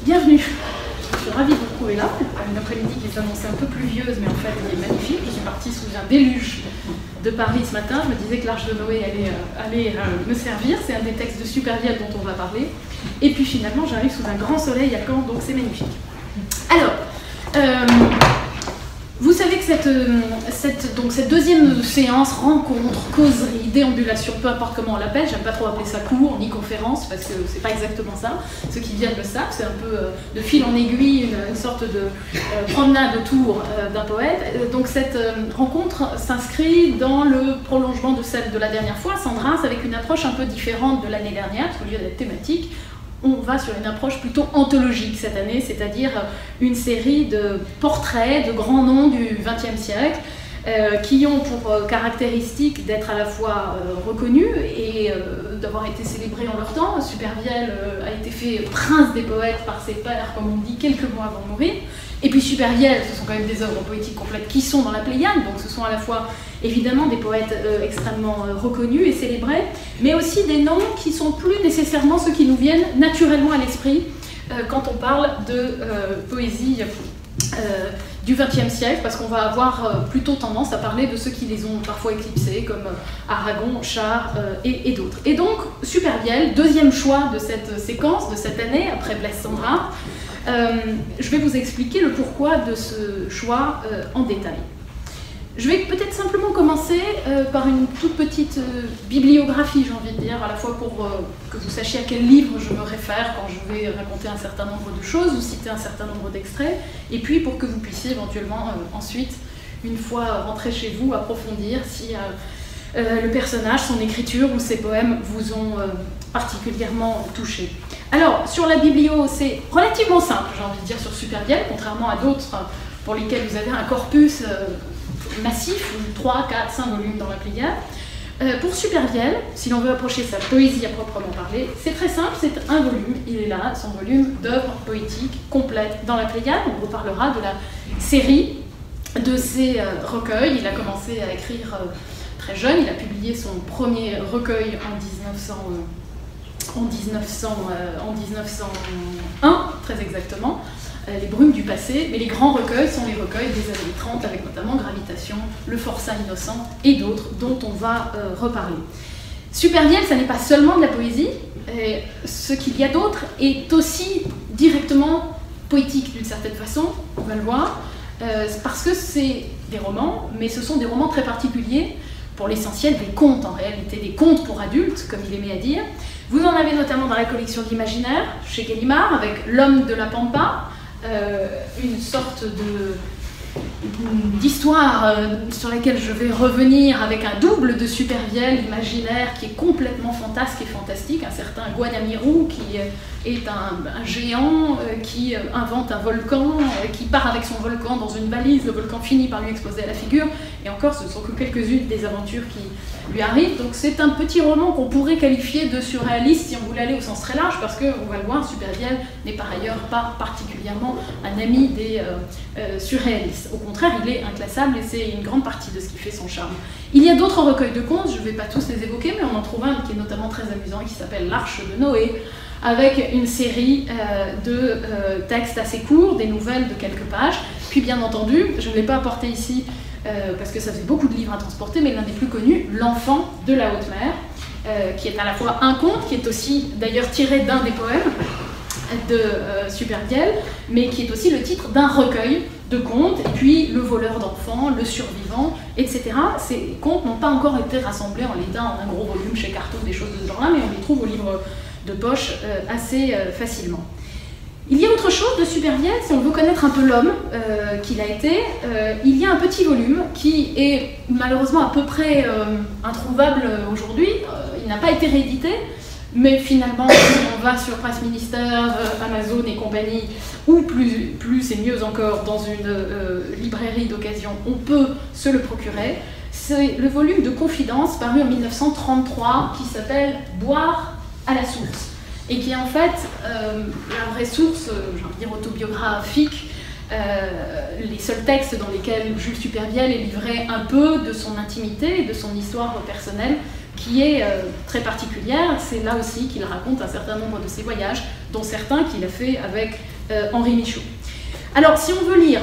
Bienvenue. Je suis ravie de vous retrouver là. Une après-midi qui s'annonçait un peu pluvieuse, mais en fait qui est magnifique. Je suis partie sous un déluge de Paris ce matin. Je me disais que l'Arche de Noé allait me servir. C'est un des textes de Supervielle dont on va parler. Et puis finalement, j'arrive sous un grand soleil à Caen, donc c'est magnifique. Alors, vous savez que cette deuxième séance, rencontre, causerie, déambulation, peu importe comment on l'appelle, j'aime pas trop appeler ça cours ni conférence parce que c'est pas exactement ça. Ceux qui viennent le savent, c'est un peu de fil en aiguille, une sorte de promenade autour d'un poète. Donc cette rencontre s'inscrit dans le prolongement de celle de la dernière fois, Sandras, avec une approche un peu différente de l'année dernière, parce qu'au lieu d'être thématique, on va sur une approche plutôt anthologique cette année, c'est-à-dire une série de portraits de grands noms du XXe siècle qui ont pour caractéristique d'être à la fois reconnus et d'avoir été célébrés en leur temps. Supervielle a été fait prince des poètes par ses pairs, comme on dit, quelques mois avant de mourir. Et puis Supervielle, ce sont quand même des œuvres poétiques complètes qui sont dans la Pléiade, donc ce sont à la fois évidemment des poètes extrêmement reconnus et célébrés, mais aussi des noms qui sont plus nécessairement ceux qui nous viennent naturellement à l'esprit quand on parle de poésie du XXe siècle, parce qu'on va avoir plutôt tendance à parler de ceux qui les ont parfois éclipsés, comme Aragon, Char et d'autres. Et donc, Supervielle, deuxième choix de cette séquence, de cette année, après Blaise Cendrars, je vais vous expliquer le pourquoi de ce choix en détail. Je vais peut-être simplement commencer par une toute petite bibliographie, j'ai envie de dire, à la fois pour que vous sachiez à quel livre je me réfère quand je vais raconter un certain nombre de choses ou citer un certain nombre d'extraits, et puis pour que vous puissiez éventuellement ensuite, une fois rentré chez vous, approfondir si le personnage, son écriture ou ses poèmes vous ont particulièrement touché. Alors, sur la biblio, c'est relativement simple, j'ai envie de dire, sur Supervielle, contrairement à d'autres pour lesquels vous avez un corpus massif, 3, 4, 5 volumes dans la Pléiade. Pour Supervielle, si l'on veut approcher sa poésie à proprement parler, c'est très simple, c'est un volume, il est là, son volume d'œuvres poétiques complètes dans la Pléiade. On reparlera de la série de ses recueils. Il a commencé à écrire très jeune, il a publié son premier recueil en 1901, très exactement, Les Brumes du passé, mais les grands recueils sont les recueils des années 30, avec notamment Gravitation, Le Forçat innocent et d'autres dont on va reparler. Supervielle, ça n'est pas seulement de la poésie, ce qu'il y a d'autre est aussi directement poétique d'une certaine façon, on va le voir, parce que c'est des romans, mais ce sont des romans très particuliers, pour l'essentiel des contes en réalité, des contes pour adultes, comme il aimait à dire. Vous en avez notamment dans la collection d'Imaginaire, chez Gallimard, avec L'Homme de la Pampa, une sorte d'histoire sur laquelle je vais revenir avec un double de Supervielle imaginaire qui est complètement fantasque et fantastique, un certain Guadagnirou qui est un géant qui invente un volcan, qui part avec son volcan dans une valise, le volcan finit par lui exploser à la figure, et encore ce ne sont que quelques-unes des aventures qui lui arrivent. Donc c'est un petit roman qu'on pourrait qualifier de surréaliste si on voulait aller au sens très large, parce qu'on va le voir, Supervielle n'est par ailleurs pas particulièrement un ami des surréalistes. Au contraire, il est inclassable et c'est une grande partie de ce qui fait son charme. Il y a d'autres recueils de contes, je ne vais pas tous les évoquer, mais on en trouve un qui est notamment très amusant, qui s'appelle L'Arche de Noé, avec une série de textes assez courts, des nouvelles de quelques pages. Puis bien entendu, je ne l'ai pas apporté ici parce que ça fait beaucoup de livres à transporter, mais l'un des plus connus, L'Enfant de la Haute Mer, qui est à la fois un conte, qui est aussi d'ailleurs tiré d'un des poèmes de Supervielle, mais qui est aussi le titre d'un recueil de contes, et puis Le voleur d'enfants, Le survivant, etc. Ces contes n'ont pas encore été rassemblés en l'état en un gros volume chez Carto, des choses de ce genre-là, mais on les trouve au livre de poche assez facilement. Il y a autre chose de Supervielle, si on veut connaître un peu l'homme qu'il a été, il y a un petit volume qui est malheureusement à peu près introuvable aujourd'hui, il n'a pas été réédité, mais finalement, si on va sur Presse Ministère, Amazon et compagnie, ou plus et mieux encore dans une librairie d'occasion, on peut se le procurer. C'est le volume de Confidences paru en 1933 qui s'appelle Boire à la source, et qui est en fait la vraie source, j'ai envie de dire autobiographique, les seuls textes dans lesquels Jules Supervielle est livré un peu de son intimité et de son histoire personnelle, qui est très particulière. C'est là aussi qu'il raconte un certain nombre de ses voyages, dont certains qu'il a fait avec Henri Michaud. Alors, si on veut lire,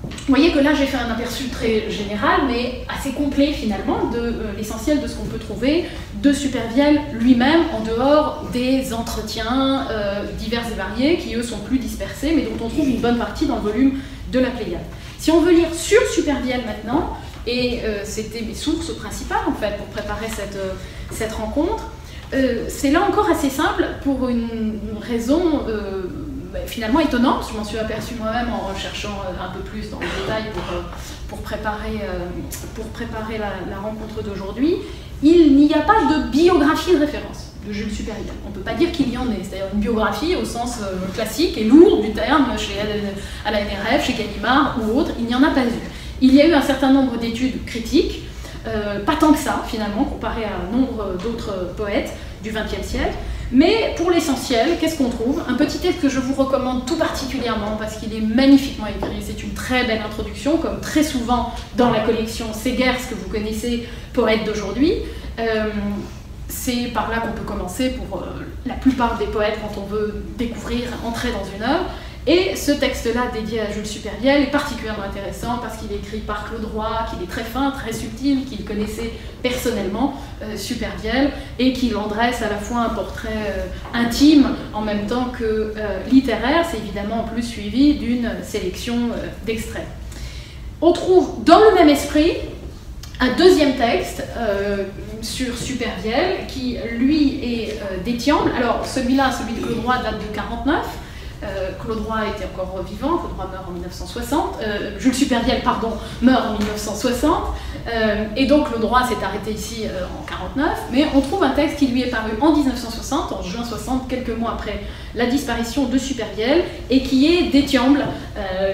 vous voyez que là j'ai fait un aperçu très général, mais assez complet finalement, de l'essentiel de ce qu'on peut trouver de Supervielle lui-même, en dehors des entretiens divers et variés, qui eux sont plus dispersés, mais dont on trouve une bonne partie dans le volume de la Pléiade. Si on veut lire sur Supervielle maintenant, et c'était mes sources principales en fait pour préparer cette rencontre, c'est là encore assez simple pour une raison finalement étonnante. Je m'en suis aperçue moi-même en cherchant un peu plus dans le détail pour préparer la rencontre d'aujourd'hui. Il n'y a pas de biographie de référence de Jules Supervielle. On ne peut pas dire qu'il y en ait, c'est-à-dire une biographie au sens classique et lourd du terme à la NRF, chez Gallimard ou autre, il n'y en a pas eu. Il y a eu un certain nombre d'études critiques, pas tant que ça finalement, comparé à un nombre d'autres poètes du XXe siècle, mais pour l'essentiel, qu'est-ce qu'on trouve? Un petit texte que je vous recommande tout particulièrement parce qu'il est magnifiquement écrit, c'est une très belle introduction, comme très souvent dans la collection Segers que vous connaissez, poète d'aujourd'hui. C'est par là qu'on peut commencer pour la plupart des poètes quand on veut découvrir, entrer dans une œuvre. Et ce texte-là, dédié à Jules Supervielle, est particulièrement intéressant parce qu'il est écrit par Claude Roy, qu'il est très fin, très subtil, qu'il connaissait personnellement, Supervielle, et qu'il en dresse à la fois un portrait intime en même temps que littéraire. C'est évidemment en plus suivi d'une sélection d'extraits. On trouve dans le même esprit un deuxième texte sur Supervielle qui, lui, est d'Étiamble. Alors, celui-là, celui de Claude Roy, date de 1949. Claude Roy était encore vivant, Claude Roy meurt en 1960, Jules Supervielle, pardon, meurt en 1960, et donc Claude Roy s'est arrêté ici en 1949, mais on trouve un texte qui lui est paru en 1960, en juin 60, quelques mois après la disparition de Supervielle, et qui est d'Étiamble,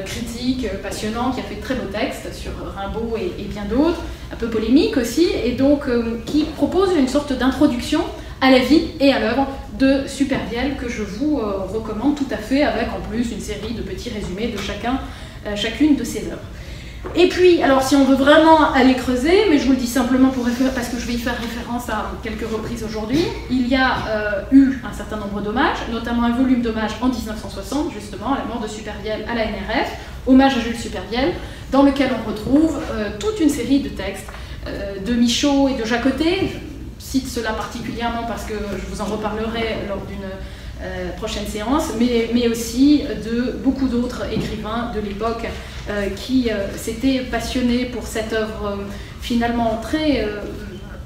critique, passionnant, qui a fait de très beaux textes sur Rimbaud et bien d'autres, un peu polémique aussi, et donc qui propose une sorte d'introduction à la vie et à l'œuvre de Supervielle que je vous recommande tout à fait, avec en plus une série de petits résumés de chacune de ses œuvres. Et puis, alors si on veut vraiment aller creuser, mais je vous le dis simplement parce que je vais y faire référence à quelques reprises aujourd'hui, il y a eu un certain nombre d'hommages, notamment un volume d'hommages en 1960, justement, à la mort de Supervielle à la NRF, hommage à Jules Supervielle, dans lequel on retrouve toute une série de textes de Michaud et de Jacotet. Je cite cela particulièrement parce que je vous en reparlerai lors d'une prochaine séance, mais aussi de beaucoup d'autres écrivains de l'époque qui s'étaient passionnés pour cette œuvre finalement très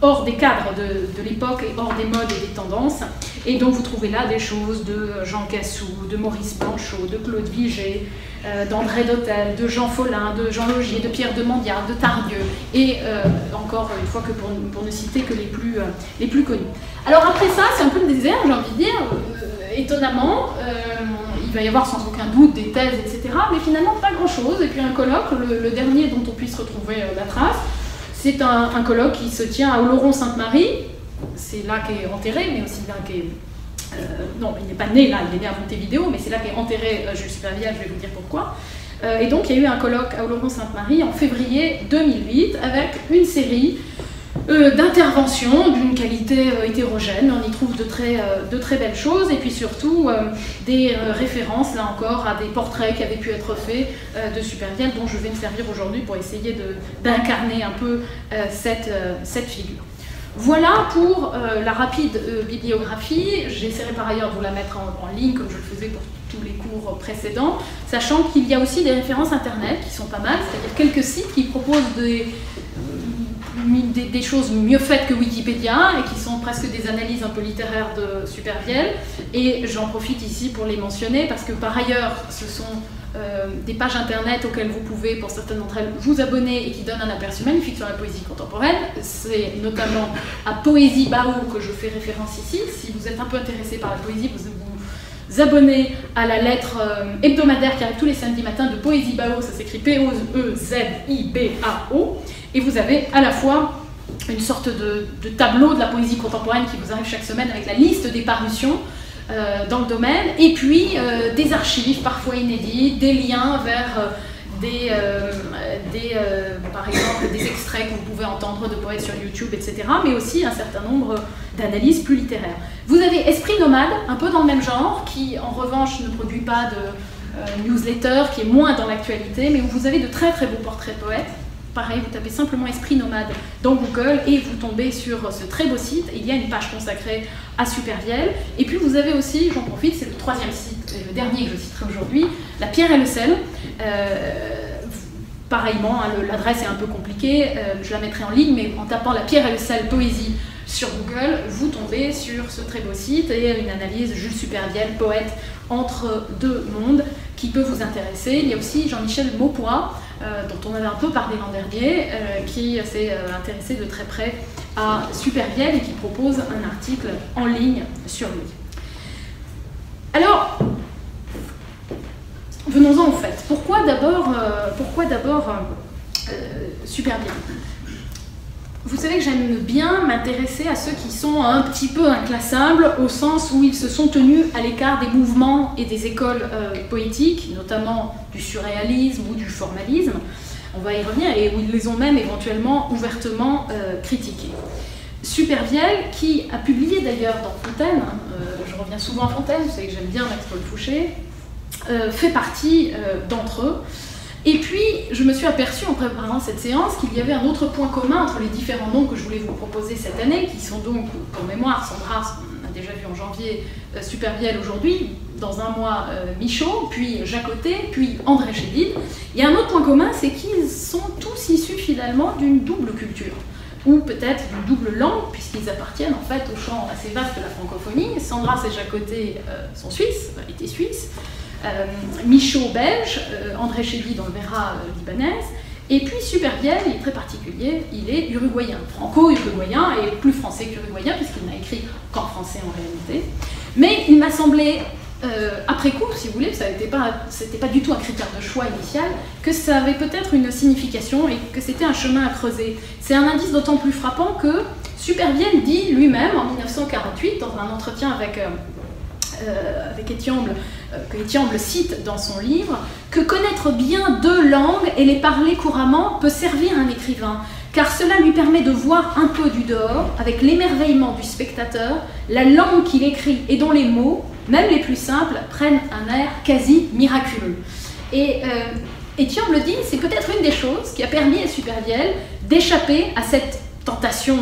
hors des cadres de l'époque et hors des modes et des tendances. Et donc vous trouvez là des choses de Jean Cassou, de Maurice Blanchot, de Claude Vigée, d'André Dautel, de Jean Follin, de Jean Logier, de Pierre de Mandiard, de Tardieu, et encore une fois que pour ne citer que les plus connus. Alors après ça, c'est un peu le désert, j'ai envie de dire, étonnamment, il va y avoir sans aucun doute des thèses, etc., mais finalement pas grand-chose. Et puis un colloque, le dernier dont on puisse retrouver la trace, c'est un colloque qui se tient à Oloron-Sainte-Marie, c'est là qu'est enterré, mais aussi là qu'est... non, il n'est pas né là, il est né à Montevideo, mais c'est là qu'est enterré Jules Supervielle, je vais vous dire pourquoi. Et donc il y a eu un colloque à Oloron-Sainte-Marie en février 2008 avec une série d'interventions d'une qualité hétérogène. On y trouve de très belles choses, et puis surtout des références, là encore, à des portraits qui avaient pu être faits de Supervielle, dont je vais me servir aujourd'hui pour essayer d'incarner un peu cette figure. Voilà pour la rapide bibliographie. J'essaierai par ailleurs de vous la mettre en ligne, comme je le faisais pour tous les cours précédents, sachant qu'il y a aussi des références internet qui sont pas mal, c'est-à-dire quelques sites qui proposent des choses mieux faites que Wikipédia et qui sont presque des analyses un peu littéraires de Supervielle, et j'en profite ici pour les mentionner parce que par ailleurs ce sont des pages internet auxquelles vous pouvez, pour certaines d'entre elles, vous abonner et qui donnent un aperçu magnifique sur la poésie contemporaine. C'est notamment à Poésie Bao que je fais référence ici. Si vous êtes un peu intéressé par la poésie, vous abonnez à la lettre hebdomadaire qui arrive tous les samedis matins de Poésie Bao, ça s'écrit P-O-E-Z-I-B-A-O, et vous avez à la fois une sorte de tableau de la poésie contemporaine qui vous arrive chaque semaine avec la liste des parutions dans le domaine, et puis des archives parfois inédites, des liens vers par exemple des extraits que vous pouvez entendre de poètes sur YouTube, etc., mais aussi un certain nombre d'analyses plus littéraires. Vous avez Esprit Nomade, un peu dans le même genre, qui en revanche ne produit pas de newsletter, qui est moins dans l'actualité, mais où vous avez de très très beaux portraits de poètes. Pareil, vous tapez simplement Esprit Nomade dans Google et vous tombez sur ce très beau site. Il y a une page consacrée à Supervielle. Et puis vous avez aussi, j'en profite, c'est le troisième site, et le dernier que je citerai aujourd'hui, La Pierre et le sel. Pareillement, hein, l'adresse est un peu compliquée, je la mettrai en ligne, mais en tapant La Pierre et le sel poésie sur Google, vous tombez sur ce très beau site et une analyse Jules Supervielle, poète entre deux mondes, qui peut vous intéresser. Il y a aussi Jean-Michel Maupoy, dont on avait un peu parlé l'an dernier, qui s'est intéressé de très près à Supervielle et qui propose un article en ligne sur lui. Alors, venons-en au fait. Pourquoi d'abord Supervielle? Vous savez que j'aime bien m'intéresser à ceux qui sont un petit peu inclassables, au sens où ils se sont tenus à l'écart des mouvements et des écoles poétiques, notamment du surréalisme ou du formalisme, on va y revenir, et où ils les ont même éventuellement ouvertement critiqués. Supervielle, qui a publié d'ailleurs dans Fontaine, je reviens souvent à Fontaine, vous savez que j'aime bien Max-Paul Fouché, fait partie d'entre eux. Et puis, je me suis aperçue en préparant cette séance qu'il y avait un autre point commun entre les différents noms que je voulais vous proposer cette année, qui sont donc, pour mémoire, Sandra, on a déjà vu en janvier, Supervielle aujourd'hui, dans un mois Michaud, puis Jacotet, puis André Chédid. Il y a un autre point commun, c'est qu'ils sont tous issus finalement d'une double culture, ou peut-être d'une double langue, puisqu'ils appartiennent en fait au champ assez vaste de la francophonie. Sandra et Jacotet sont suisses, étaient suisses. Michaud belge, André Chédid, on le verra, libanaise, et puis Supervielle, il est très particulier, il est uruguayen, franco-uruguayen, et plus français qu'uruguayen, puisqu'il n'a écrit qu'en français en réalité. Mais il m'a semblé, après coup, si vous voulez, ça n'était pas du tout un critère de choix initial, que ça avait peut-être une signification et que c'était un chemin à creuser. C'est un indice d'autant plus frappant que Supervielle dit lui-même, en 1948, dans un entretien avec Étiamble, que Étiamble cite dans son livre, que connaître bien deux langues et les parler couramment peut servir un écrivain, car cela lui permet de voir un peu du dehors, avec l'émerveillement du spectateur, la langue qu'il écrit et dont les mots, même les plus simples, prennent un air quasi miraculeux. Et Étiamble dit, c'est peut-être une des choses qui a permis à Supervielle d'échapper à cette tentation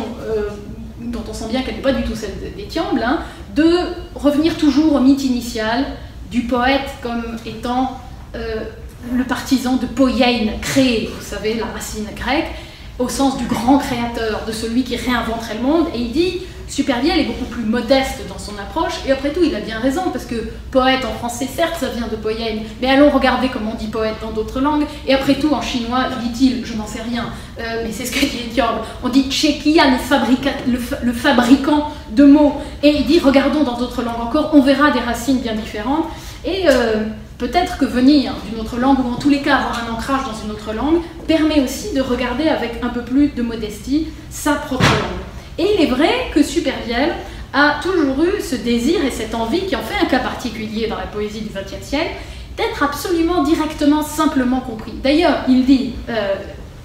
dont on sent bien qu'elle n'est pas du tout celle d'Étiamble, hein, de revenir toujours au mythe initial du poète comme étant le partisan de poiein, créé, vous savez, la racine grecque, au sens du grand créateur, de celui qui réinventerait le monde. Et il dit, Supervielle est beaucoup plus modeste dans son approche, et après tout, il a bien raison, parce que poète en français, certes, ça vient de poiein, mais allons regarder comment on dit poète dans d'autres langues, et après tout, en chinois, dit-il, je n'en sais rien, mais c'est ce que dit Étiamble, on dit Chekia, le fabricant de mots, et il dit, regardons dans d'autres langues encore, on verra des racines bien différentes, et peut-être que venir d'une autre langue, ou en tous les cas avoir un ancrage dans une autre langue, permet aussi de regarder avec un peu plus de modestie sa propre langue. Et il est vrai que Supervielle a toujours eu ce désir et cette envie, qui en fait un cas particulier dans la poésie du XXe siècle, d'être absolument directement, simplement compris. D'ailleurs, il dit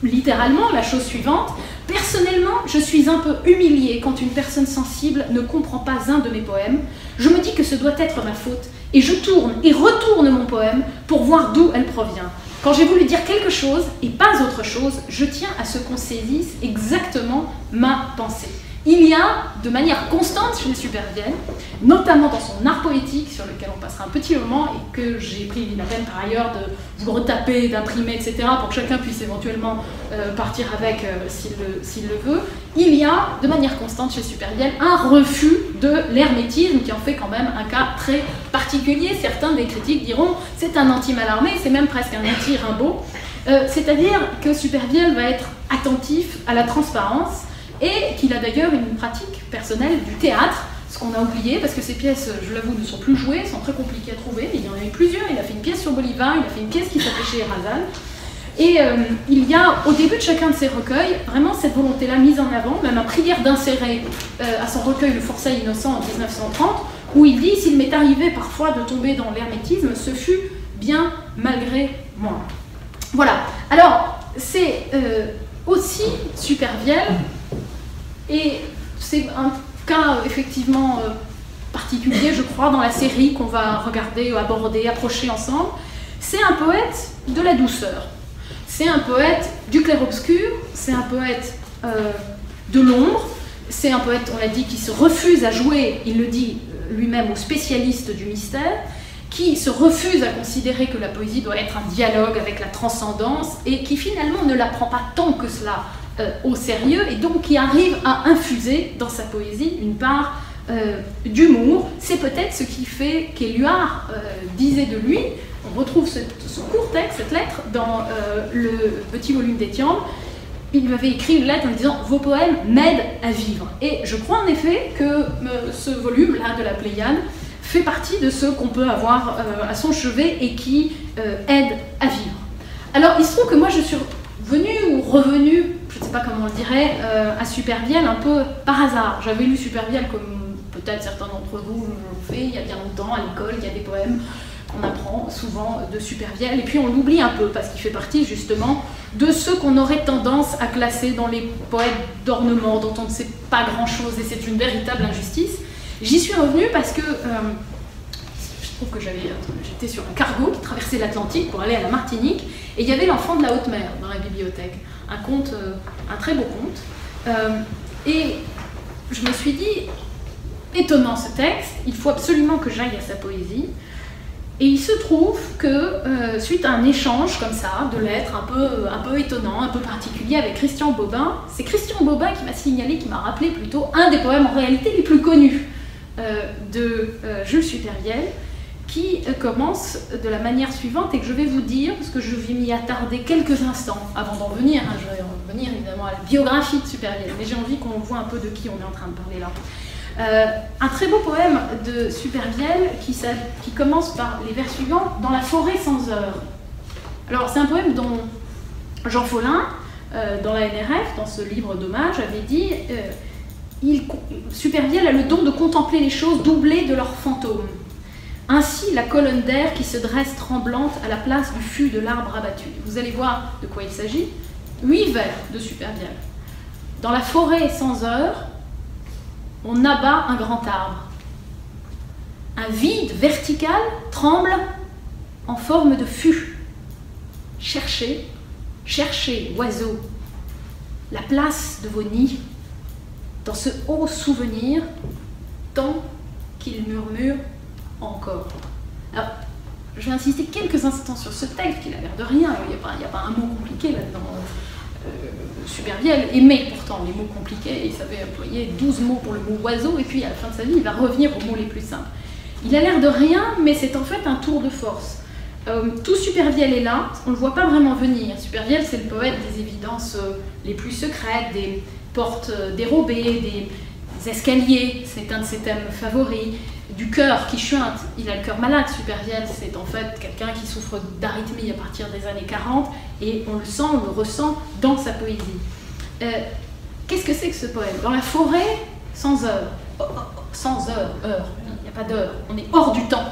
littéralement la chose suivante: personnellement, je suis un peu humilié quand une personne sensible ne comprend pas un de mes poèmes. Je me dis que ce doit être ma faute, et je tourne et retourne mon poème pour voir d'où elle provient. Quand j'ai voulu dire quelque chose et pas autre chose, je tiens à ce qu'on saisisse exactement ma pensée. Il y a, de manière constante chez Supervielle, notamment dans son art poétique, sur lequel on passera un petit moment, et que j'ai pris la peine par ailleurs de vous retaper, d'imprimer, etc., pour que chacun puisse éventuellement partir avec s'il le veut, il y a, de manière constante chez Supervielle, un refus de l'hermétisme, qui en fait quand même un cas très particulier. Certains des critiques diront c'est un anti-Mallarmé, c'est même presque un anti-Rimbaud, c'est-à-dire que Supervielle va être attentif à la transparence, et qu'il a d'ailleurs une pratique personnelle du théâtre, ce qu'on a oublié, parce que ces pièces, je l'avoue, ne sont plus jouées, sont très compliquées à trouver, mais il y en a eu plusieurs. Il a fait une pièce sur Bolivar, il a fait une pièce qui s'appelait chez Razal, et il y a, au début de chacun de ces recueils, vraiment cette volonté-là mise en avant, même à prière d'insérer à son recueil Le Forçat innocent en 1930, où il dit « S'il m'est arrivé parfois de tomber dans l'hermétisme, ce fut bien malgré moi ». Voilà. Alors, c'est aussi Supervielle, et c'est un cas effectivement particulier, je crois, dans la série qu'on va regarder, aborder, approcher ensemble. C'est un poète de la douceur. C'est un poète du clair-obscur, c'est un poète de l'ombre, c'est un poète, on l'a dit, qui se refuse à jouer, il le dit lui-même, aux spécialistes du mystère, qui se refuse à considérer que la poésie doit être un dialogue avec la transcendance, et qui finalement ne la prend pas tant que cela au sérieux, et donc qui arrive à infuser dans sa poésie une part d'humour. C'est peut-être ce qui fait qu'Éluard disait de lui, on retrouve ce court texte, cette lettre, dans le petit volume d'Étiambe. Il m'avait écrit une lettre en me disant « Vos poèmes m'aident à vivre ». Et je crois en effet que ce volume-là de la Pléiade fait partie de ceux qu'on peut avoir à son chevet et qui aident à vivre. Alors il se trouve que moi je suis venue ou revenue, je ne sais pas comment on le dirait, à Supervielle un peu par hasard. J'avais lu Supervielle comme peut-être certains d'entre vous l'ont fait il y a bien longtemps à l'école, il y a des poèmes qu'on apprend souvent de Supervielle, et puis on l'oublie un peu parce qu'il fait partie justement de ceux qu'on aurait tendance à classer dans les poètes d'ornement dont on ne sait pas grand-chose, et c'est une véritable injustice. J'y suis revenue parce que je trouve que j'étais sur un cargo qui traversait l'Atlantique pour aller à la Martinique, et il y avait L'Enfant de la haute mer dans la bibliothèque, un conte, un très beau conte, et je me suis dit, étonnant ce texte, il faut absolument que j'aille à sa poésie. Et il se trouve que, suite à un échange comme ça, de lettres un peu étonnant, un peu particulier avec Christian Bobin, c'est Christian Bobin qui m'a signalé, qui m'a rappelé plutôt un des poèmes en réalité les plus connus de Jules Supervielle, qui commence de la manière suivante, et que je vais vous dire, parce que je vais m'y attarder quelques instants avant d'en venir, hein, je vais en venir évidemment à la biographie de Supervielle, mais j'ai envie qu'on voit un peu de qui on est en train de parler là. Un très beau poème de Supervielle qui commence par les vers suivants « Dans la forêt sans heure ». Alors c'est un poème dont Jean Follin, dans la NRF, dans ce livre d'hommage, avait dit Supervielle a le don de contempler les choses doublées de leurs fantômes. Ainsi la colonne d'air qui se dresse tremblante à la place du fût de l'arbre abattu. Vous allez voir de quoi il s'agit. 8 vers de Supervielle. Dans la forêt sans heure, on abat un grand arbre. Un vide vertical tremble en forme de fût. Cherchez, cherchez, oiseaux, la place de vos nids, dans ce haut souvenir, tant qu'il murmure encore. Alors, je vais insister quelques instants sur ce texte, qui n'a l'air de rien, il n'y a pas un mot compliqué là-dedans. Supervielle aimait pourtant les mots compliqués, il savait employer 12 mots pour le mot oiseau, et puis à la fin de sa vie, il va revenir aux mots les plus simples. Il a l'air de rien, mais c'est en fait un tour de force. Tout Supervielle est là, on ne le voit pas vraiment venir. Supervielle, c'est le poète des évidences les plus secrètes, des portes dérobées, des escaliers, c'est un de ses thèmes favoris, du cœur qui chuinte. Il a le cœur malade, Supervielle, c'est en fait quelqu'un qui souffre d'arythmie à partir des années 40, et on le sent, on le ressent dans sa poésie. Qu'est-ce que c'est que ce poème? Dans la forêt, sans heure. Sans heure, heure, il n'y a pas d'heure, on est hors du temps.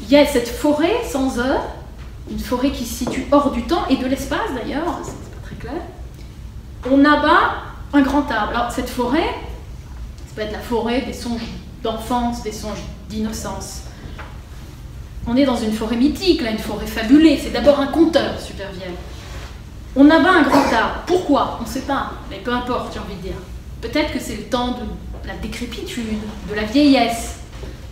Il y a cette forêt sans heure, une forêt qui se situe hors du temps et de l'espace d'ailleurs, c'est pas très clair. On abat un grand arbre. Alors cette forêt, ça peut être la forêt des songes d'enfance, des songes d'innocence. On est dans une forêt mythique, là, une forêt fabulée. C'est d'abord un conteur, Supervielle. On abat un grand arbre. Pourquoi? On ne sait pas, mais peu importe, j'ai envie de dire. Peut-être que c'est le temps de la décrépitude, de la vieillesse.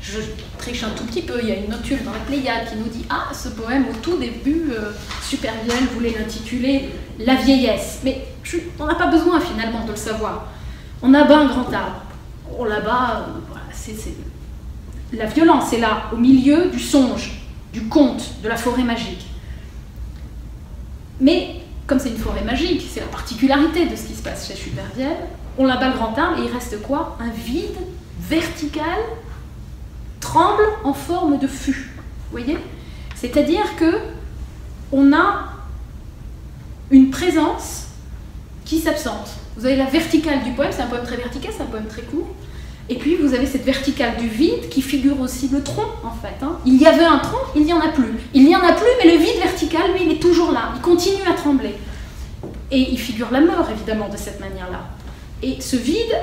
Je triche un tout petit peu, il y a une notule dans la Pléiade qui nous dit « Ah, ce poème, au tout début, Supervielle voulait l'intituler « La vieillesse ». Mais on n'a pas besoin finalement de le savoir. On abat un grand arbre. On l'abat, voilà, la violence est là, au milieu du songe, du conte, de la forêt magique. Mais, comme c'est une forêt magique, c'est la particularité de ce qui se passe chez Supervielle, on l'abat le grand arbre et il reste quoi? Un vide vertical tremble en forme de fût. Vous voyez? C'est-à-dire que on a une présence qui s'absente. Vous avez la verticale du poème, c'est un poème très vertical, c'est un poème très court. Et puis vous avez cette verticale du vide qui figure aussi le tronc en fait. Hein. Il y avait un tronc, il n'y en a plus. Il n'y en a plus, mais le vide vertical, lui, il est toujours là. Il continue à trembler. Et il figure la mort, évidemment, de cette manière-là. Et ce vide,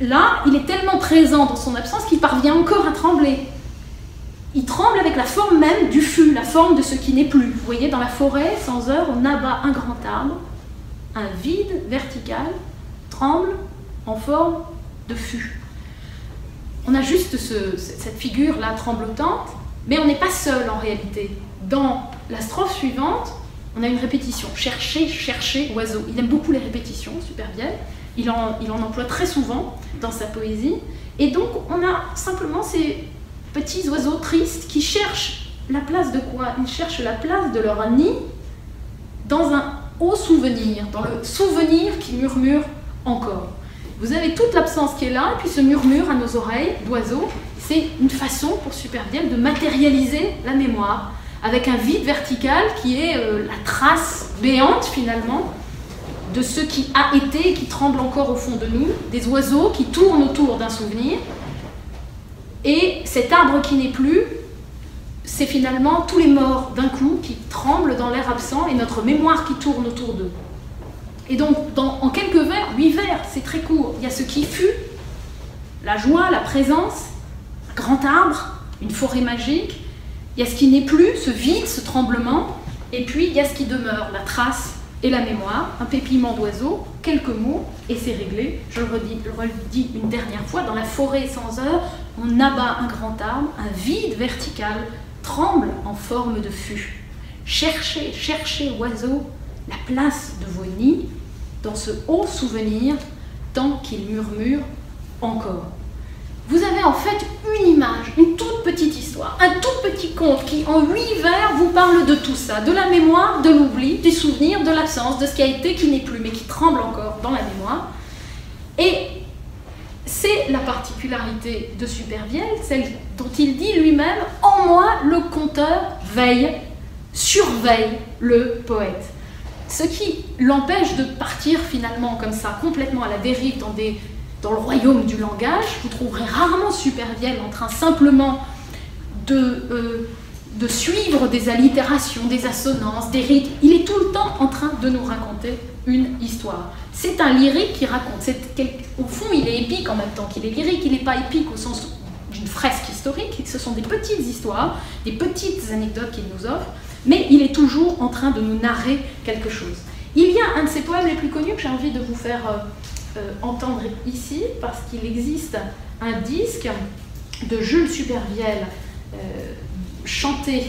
là, il est tellement présent dans son absence qu'il parvient encore à trembler. Il tremble avec la forme même du fût, la forme de ce qui n'est plus. Vous voyez, dans la forêt, sans heure, on abat un grand arbre, un vide vertical tremble en forme de fût. On a juste cette figure-là tremblotante, mais on n'est pas seul en réalité. Dans la strophe suivante, on a une répétition. Chercher, chercher, oiseau. Il aime beaucoup les répétitions, Supervielle. Il en emploie très souvent dans sa poésie. Et donc, on a simplement ces petits oiseaux tristes qui cherchent la place de quoi? Ils cherchent la place de leur nid dans un haut souvenir, dans le souvenir qui murmure encore. Vous avez toute l'absence qui est là, et puis ce murmure à nos oreilles d'oiseaux, c'est une façon pour Supervielle de matérialiser la mémoire, avec un vide vertical qui est la trace béante finalement de ce qui a été et qui tremble encore au fond de nous, des oiseaux qui tournent autour d'un souvenir. Et cet arbre qui n'est plus, c'est finalement tous les morts d'un coup qui tremblent dans l'air absent et notre mémoire qui tourne autour d'eux. Et donc, en quelques vers, 8 vers, c'est très court. Il y a ce qui fut, la joie, la présence, un grand arbre, une forêt magique. Il y a ce qui n'est plus, ce vide, ce tremblement. Et puis, il y a ce qui demeure, la trace et la mémoire, un pépillement d'oiseaux, quelques mots, et c'est réglé. Je le redis une dernière fois, dans la forêt sans heure, on abat un grand arbre, un vide vertical tremble en forme de fût. Cherchez, cherchez, oiseaux, la place de vos nids, dans ce haut souvenir, tant qu'il murmure encore. Vous avez en fait une image, une toute petite histoire, un tout petit conte qui, en 8 vers, vous parle de tout ça, de la mémoire, de l'oubli, du souvenir, de l'absence, de ce qui a été, qui n'est plus, mais qui tremble encore dans la mémoire. Et c'est la particularité de Supervielle, celle dont il dit lui-même « En moi, le conteur veille, surveille le poète ». Ce qui l'empêche de partir finalement comme ça, complètement à la dérive dans le royaume du langage. Vous trouverez rarement Supervielle en train simplement de suivre des allitérations, des assonances, des rythmes. Il est tout le temps en train de nous raconter une histoire. C'est un lyrique qui raconte. Au fond, il est épique en même temps qu'il est lyrique. Il n'est pas épique au sens d'une fresque historique. Ce sont des petites histoires, des petites anecdotes qu'il nous offre, mais il est toujours en train de nous narrer quelque chose. Il y a un de ses poèmes les plus connus que j'ai envie de vous faire entendre ici, parce qu'il existe un disque de Jules Supervielle, chanté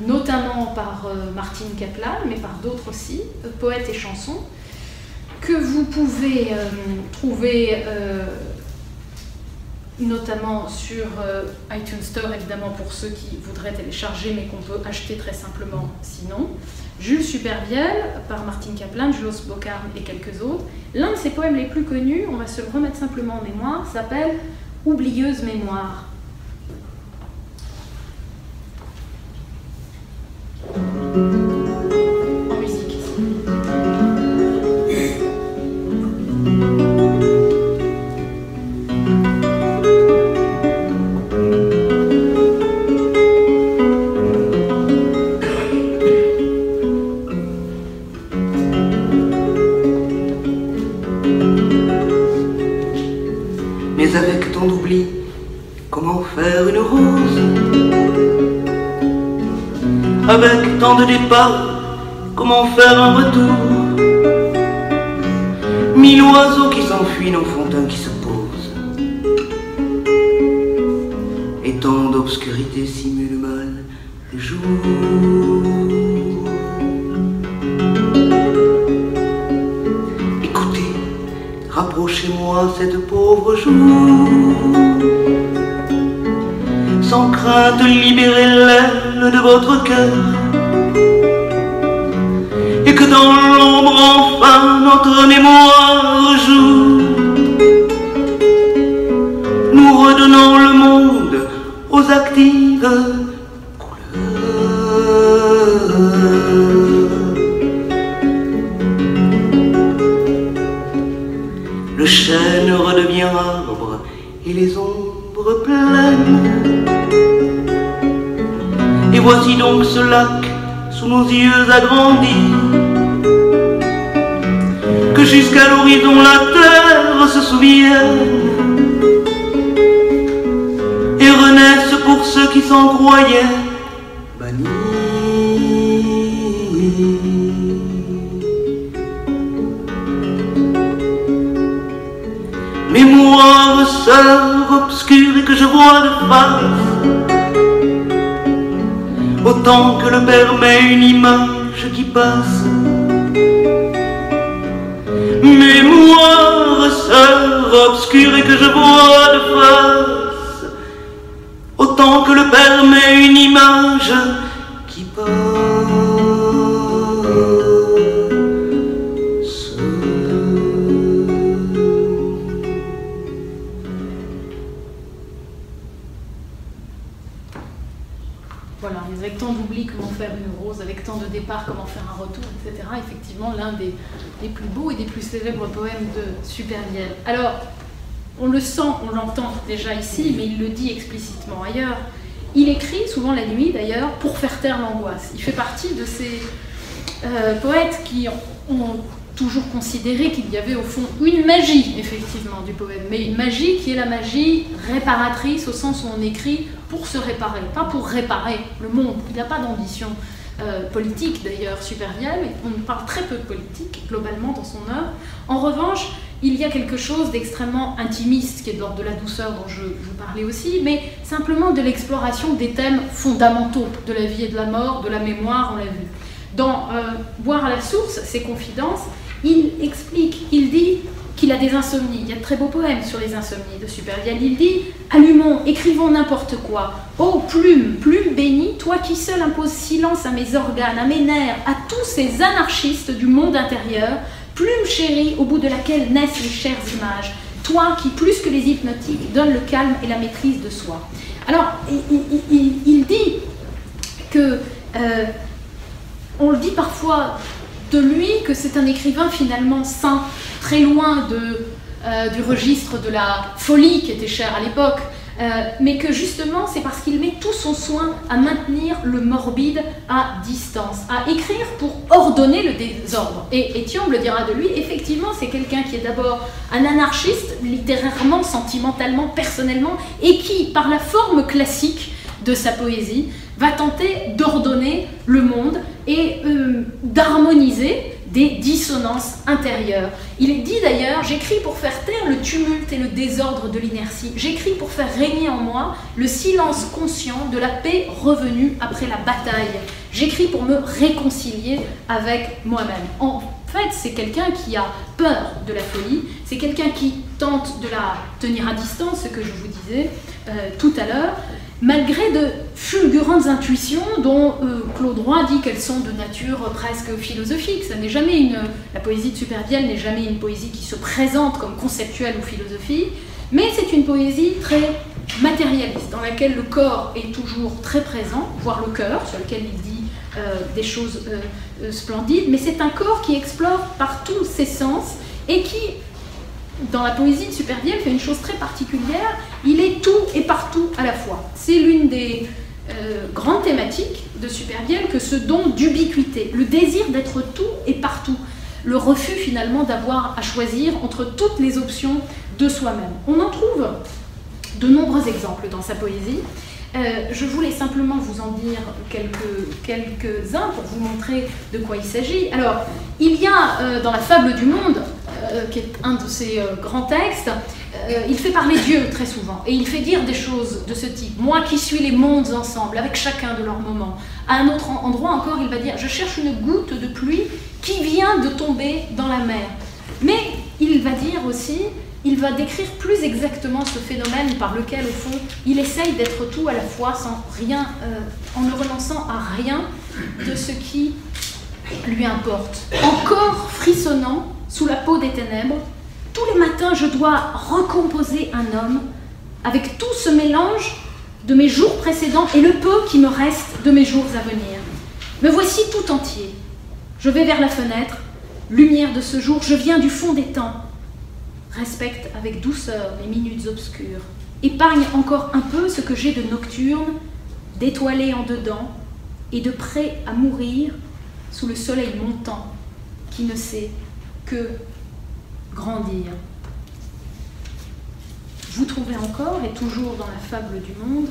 notamment par Martine Kaplan, mais par d'autres aussi, poètes et chansons, que vous pouvez trouver notamment sur iTunes Store, évidemment pour ceux qui voudraient télécharger, mais qu'on peut acheter très simplement sinon. Jules Supervielle, par Martine Kaplan, Jules Bocarme et quelques autres. L'un de ses poèmes les plus connus, on va se le remettre simplement en mémoire, s'appelle « Oublieuse mémoire ». En musique ici. Mais avec tant d'oubli, comment faire une rose? Avec tant de départs, comment faire un retour? 1000 oiseaux qui s'enfuient n'en font un qui se pose. Et tant d'obscurité simule mal le jour. Écoutez, rapprochez-moi cette pauvre joue. Sans crainte, libérez l'aile de votre cœur. Et que dans l'ombre, enfin, notre mémoire joue. Nous redonnons le monde aux actives couleurs. Le chêne redevient arbre et les ombres donc ce lac sous nos yeux agrandis, que jusqu'à l'horizon la terre se souvienne et renaisse pour ceux qui s'en croyaient bannis. Mémoire sœur obscure et que je vois de face, autant que le permet une image qui passe. Mémoire sœur obscure et que je vois de face, autant que le permet une image qui passe. Voilà, avec tant d'oubli, comment faire une rose, avec tant de départ, comment faire un retour, etc. Effectivement, l'un des plus beaux et des plus célèbres poèmes de Supervielle. Alors, on le sent, on l'entend déjà ici, mais il le dit explicitement ailleurs. Il écrit, souvent la nuit d'ailleurs, pour faire taire l'angoisse. Il fait partie de ces poètes qui ont toujours considéré qu'il y avait au fond une magie, effectivement, du poème, mais une magie qui est la magie réparatrice, au sens où on écrit pour se réparer, pas pour réparer le monde. Il n'a pas d'ambition politique, d'ailleurs, Supervielle, mais on parle très peu de politique, globalement, dans son œuvre. En revanche, il y a quelque chose d'extrêmement intimiste, qui est de l'ordre de la douceur dont je parlais aussi, mais simplement de l'exploration des thèmes fondamentaux de la vie et de la mort, de la mémoire, on l'a vu. Dans Boire à la source, ses confidences, il explique, il dit qu'il a des insomnies. Il y a de très beaux poèmes sur les insomnies de Supervielle. Il dit « Allumons, écrivons n'importe quoi. Ô plume, plume bénie, toi qui seul imposes silence à mes organes, à mes nerfs, à tous ces anarchistes du monde intérieur, plume chérie au bout de laquelle naissent les chères images, toi qui, plus que les hypnotiques, donne le calme et la maîtrise de soi. » Alors, il dit que, on le dit parfois de lui, que c'est un écrivain finalement sain, très loin du registre de la folie qui était cher à l'époque, mais que justement c'est parce qu'il met tout son soin à maintenir le morbide à distance, à écrire pour ordonner le désordre. Et Thiombe le dira de lui, effectivement c'est quelqu'un qui est d'abord un anarchiste, littérairement, sentimentalement, personnellement, et qui, par la forme classique de sa poésie, va tenter d'ordonner le monde et d'harmoniser des dissonances intérieures. Il est dit d'ailleurs, j'écris pour faire taire le tumulte et le désordre de l'inertie, j'écris pour faire régner en moi le silence conscient de la paix revenue après la bataille, j'écris pour me réconcilier avec moi-même. En fait, c'est quelqu'un qui a peur de la folie, c'est quelqu'un qui tente de la tenir à distance, ce que je vous disais tout à l'heure, malgré de fulgurantes intuitions dont Claude Roy dit qu'elles sont de nature presque philosophique. Ça n'est jamais la poésie de Supervielle n'est jamais une poésie qui se présente comme conceptuelle ou philosophique, mais c'est une poésie très matérialiste, dans laquelle le corps est toujours très présent, voire le cœur, sur lequel il dit des choses splendides, mais c'est un corps qui explore par tous ses sens et qui, dans la poésie de Supervielle, fait une chose très particulière, il est tout et partout à la fois. C'est l'une des grandes thématiques de Supervielle que ce don d'ubiquité, le désir d'être tout et partout, le refus finalement d'avoir à choisir entre toutes les options de soi-même. On en trouve de nombreux exemples dans sa poésie. Je voulais simplement vous en dire quelques-uns pour vous montrer de quoi il s'agit. Alors, il y a dans la Fable du Monde, qui est un de ses grands textes, il fait parler Dieu très souvent, et il fait dire des choses de ce type. Moi qui suis les mondes ensemble, avec chacun de leurs moments. À un autre endroit encore, il va dire, je cherche une goutte de pluie qui vient de tomber dans la mer. Mais il va dire aussi, il va décrire plus exactement ce phénomène par lequel, au fond, il essaye d'être tout à la fois, sans rien, en ne renonçant à rien de ce qui lui importe. Encore frissonnant, sous la peau des ténèbres, tous les matins je dois recomposer un homme avec tout ce mélange de mes jours précédents et le peu qui me reste de mes jours à venir. Me voici tout entier. Je vais vers la fenêtre, lumière de ce jour, je viens du fond des temps. Respecte avec douceur les minutes obscures. Épargne encore un peu ce que j'ai de nocturne, d'étoilé en dedans, et de près à mourir sous le soleil montant qui ne sait que grandir. Vous trouvez encore, et toujours dans la fable du monde,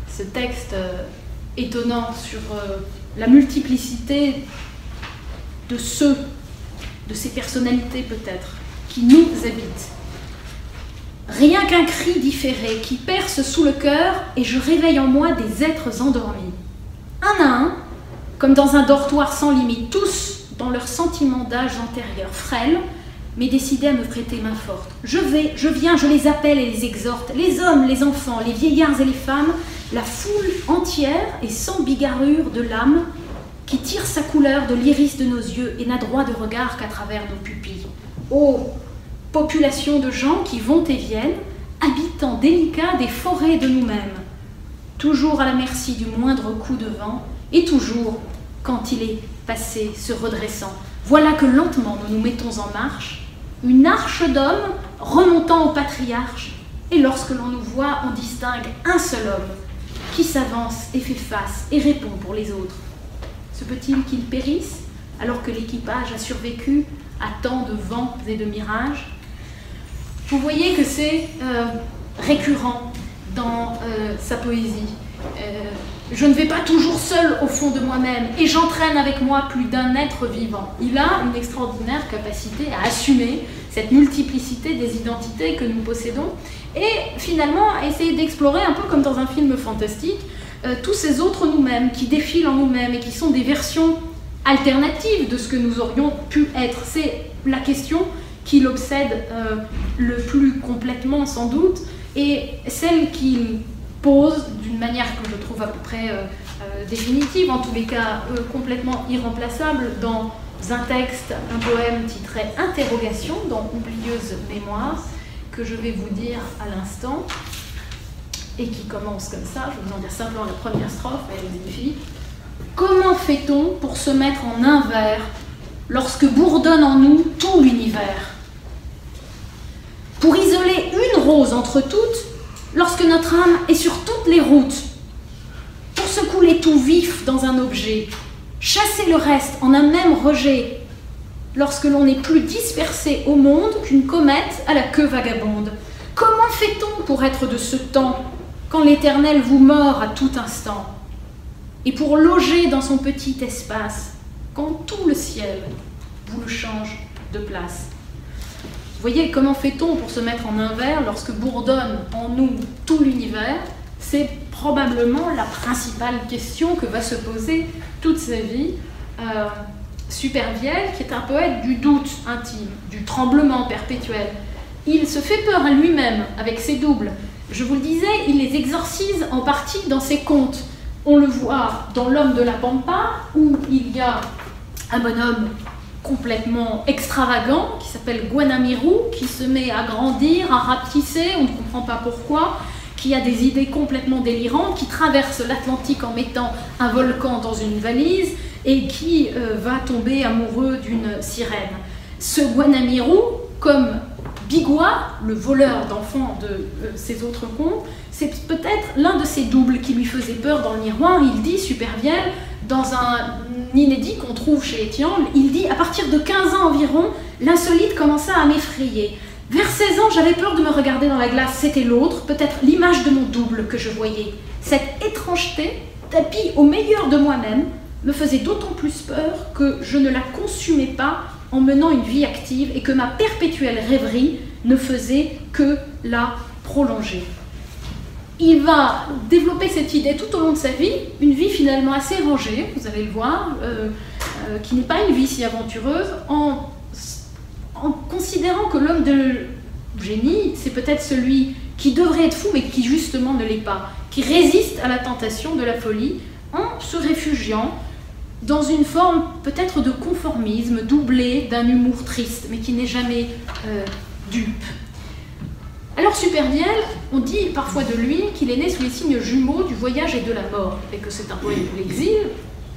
ce texte étonnant sur la multiplicité de ces personnalités peut-être, qui nous habitent. Rien qu'un cri différé qui perce sous le cœur et je réveille en moi des êtres endormis. Un à un, comme dans un dortoir sans limite, tous dans leurs sentiments d'âge antérieur, frêles, mais décidés à me prêter main forte. Je viens, je les appelle et les exhorte, les hommes, les enfants, les vieillards et les femmes, la foule entière et sans bigarrure de l'âme qui tire sa couleur de l'iris de nos yeux et n'a droit de regard qu'à travers nos pupilles. Ô population de gens qui vont et viennent, habitants délicats des forêts de nous-mêmes, toujours à la merci du moindre coup de vent et toujours, quand il est passé, se redressant. Voilà que lentement nous nous mettons en marche, une arche d'hommes remontant au patriarche, et lorsque l'on nous voit, on distingue un seul homme qui s'avance et fait face et répond pour les autres. Se peut-il qu'il périsse alors que l'équipage a survécu à tant de vents et de mirages? Vous voyez que c'est récurrent dans sa poésie. Je ne vais pas toujours seul au fond de moi-même et j'entraîne avec moi plus d'un être vivant. Il a une extraordinaire capacité à assumer cette multiplicité des identités que nous possédons et finalement à essayer d'explorer un peu comme dans un film fantastique tous ces autres nous-mêmes qui défilent en nous-mêmes et qui sont des versions alternatives de ce que nous aurions pu être. C'est la question qui l'obsède le plus complètement sans doute et celle qu'il pose d'une manière que je trouve à peu près définitive, en tous les cas complètement irremplaçable, dans un texte, un poème titré « Interrogation » dans « Oublieuse mémoire » que je vais vous dire à l'instant et qui commence comme ça. Je vais vous en dire simplement la première strophe, elle est magnifique. « Comment fait-on pour se mettre en un vers lorsque bourdonne en nous tout l'univers? Pour isoler une rose entre toutes, lorsque notre âme est sur toutes les routes, pour secouer tout vif dans un objet, chasser le reste en un même rejet, lorsque l'on n'est plus dispersé au monde qu'une comète à la queue vagabonde. Comment fait-on pour être de ce temps, quand l'éternel vous mord à tout instant, et pour loger dans son petit espace, quand tout le ciel vous le change de place? Vous voyez, comment fait-on pour se mettre en un vers lorsque bourdonne en nous tout l'univers? C'est probablement la principale question que va se poser toute sa vie Supervielle, qui est un poète du doute intime, du tremblement perpétuel. Il se fait peur à lui-même avec ses doubles. Je vous le disais, il les exorcise en partie dans ses contes. On le voit dans L'homme de la Pampa, où il y a un bonhomme complètement extravagant qui s'appelle Guanamiru, qui se met à grandir, à rapetisser, on ne comprend pas pourquoi, qui a des idées complètement délirantes, qui traverse l'Atlantique en mettant un volcan dans une valise et qui va tomber amoureux d'une sirène. Ce Guanamiru, comme Bigua, le voleur d'enfants de ses autres contes, c'est peut-être l'un de ses doubles qui lui faisait peur dans le miroir. Il dit, Supervielle, dans un inédit qu'on trouve chez Etienne, il dit « À partir de 15 ans environ, l'insolite commença à m'effrayer. Vers 16 ans, j'avais peur de me regarder dans la glace, c'était l'autre, peut-être l'image de mon double que je voyais. Cette étrangeté, tapie au meilleur de moi-même, me faisait d'autant plus peur que je ne la consumais pas en menant une vie active et que ma perpétuelle rêverie ne faisait que la prolonger. » Il va développer cette idée tout au long de sa vie, une vie finalement assez rangée, vous allez le voir, qui n'est pas une vie si aventureuse, en considérant que l'homme de génie, c'est peut-être celui qui devrait être fou, mais qui justement ne l'est pas, qui résiste à la tentation de la folie, en se réfugiant dans une forme peut-être de conformisme, doublé d'un humour triste, mais qui n'est jamais dupe. Alors Supervielle, on dit parfois de lui qu'il est né sous les signes jumeaux du voyage et de la mort, et que c'est un poème de l'exil.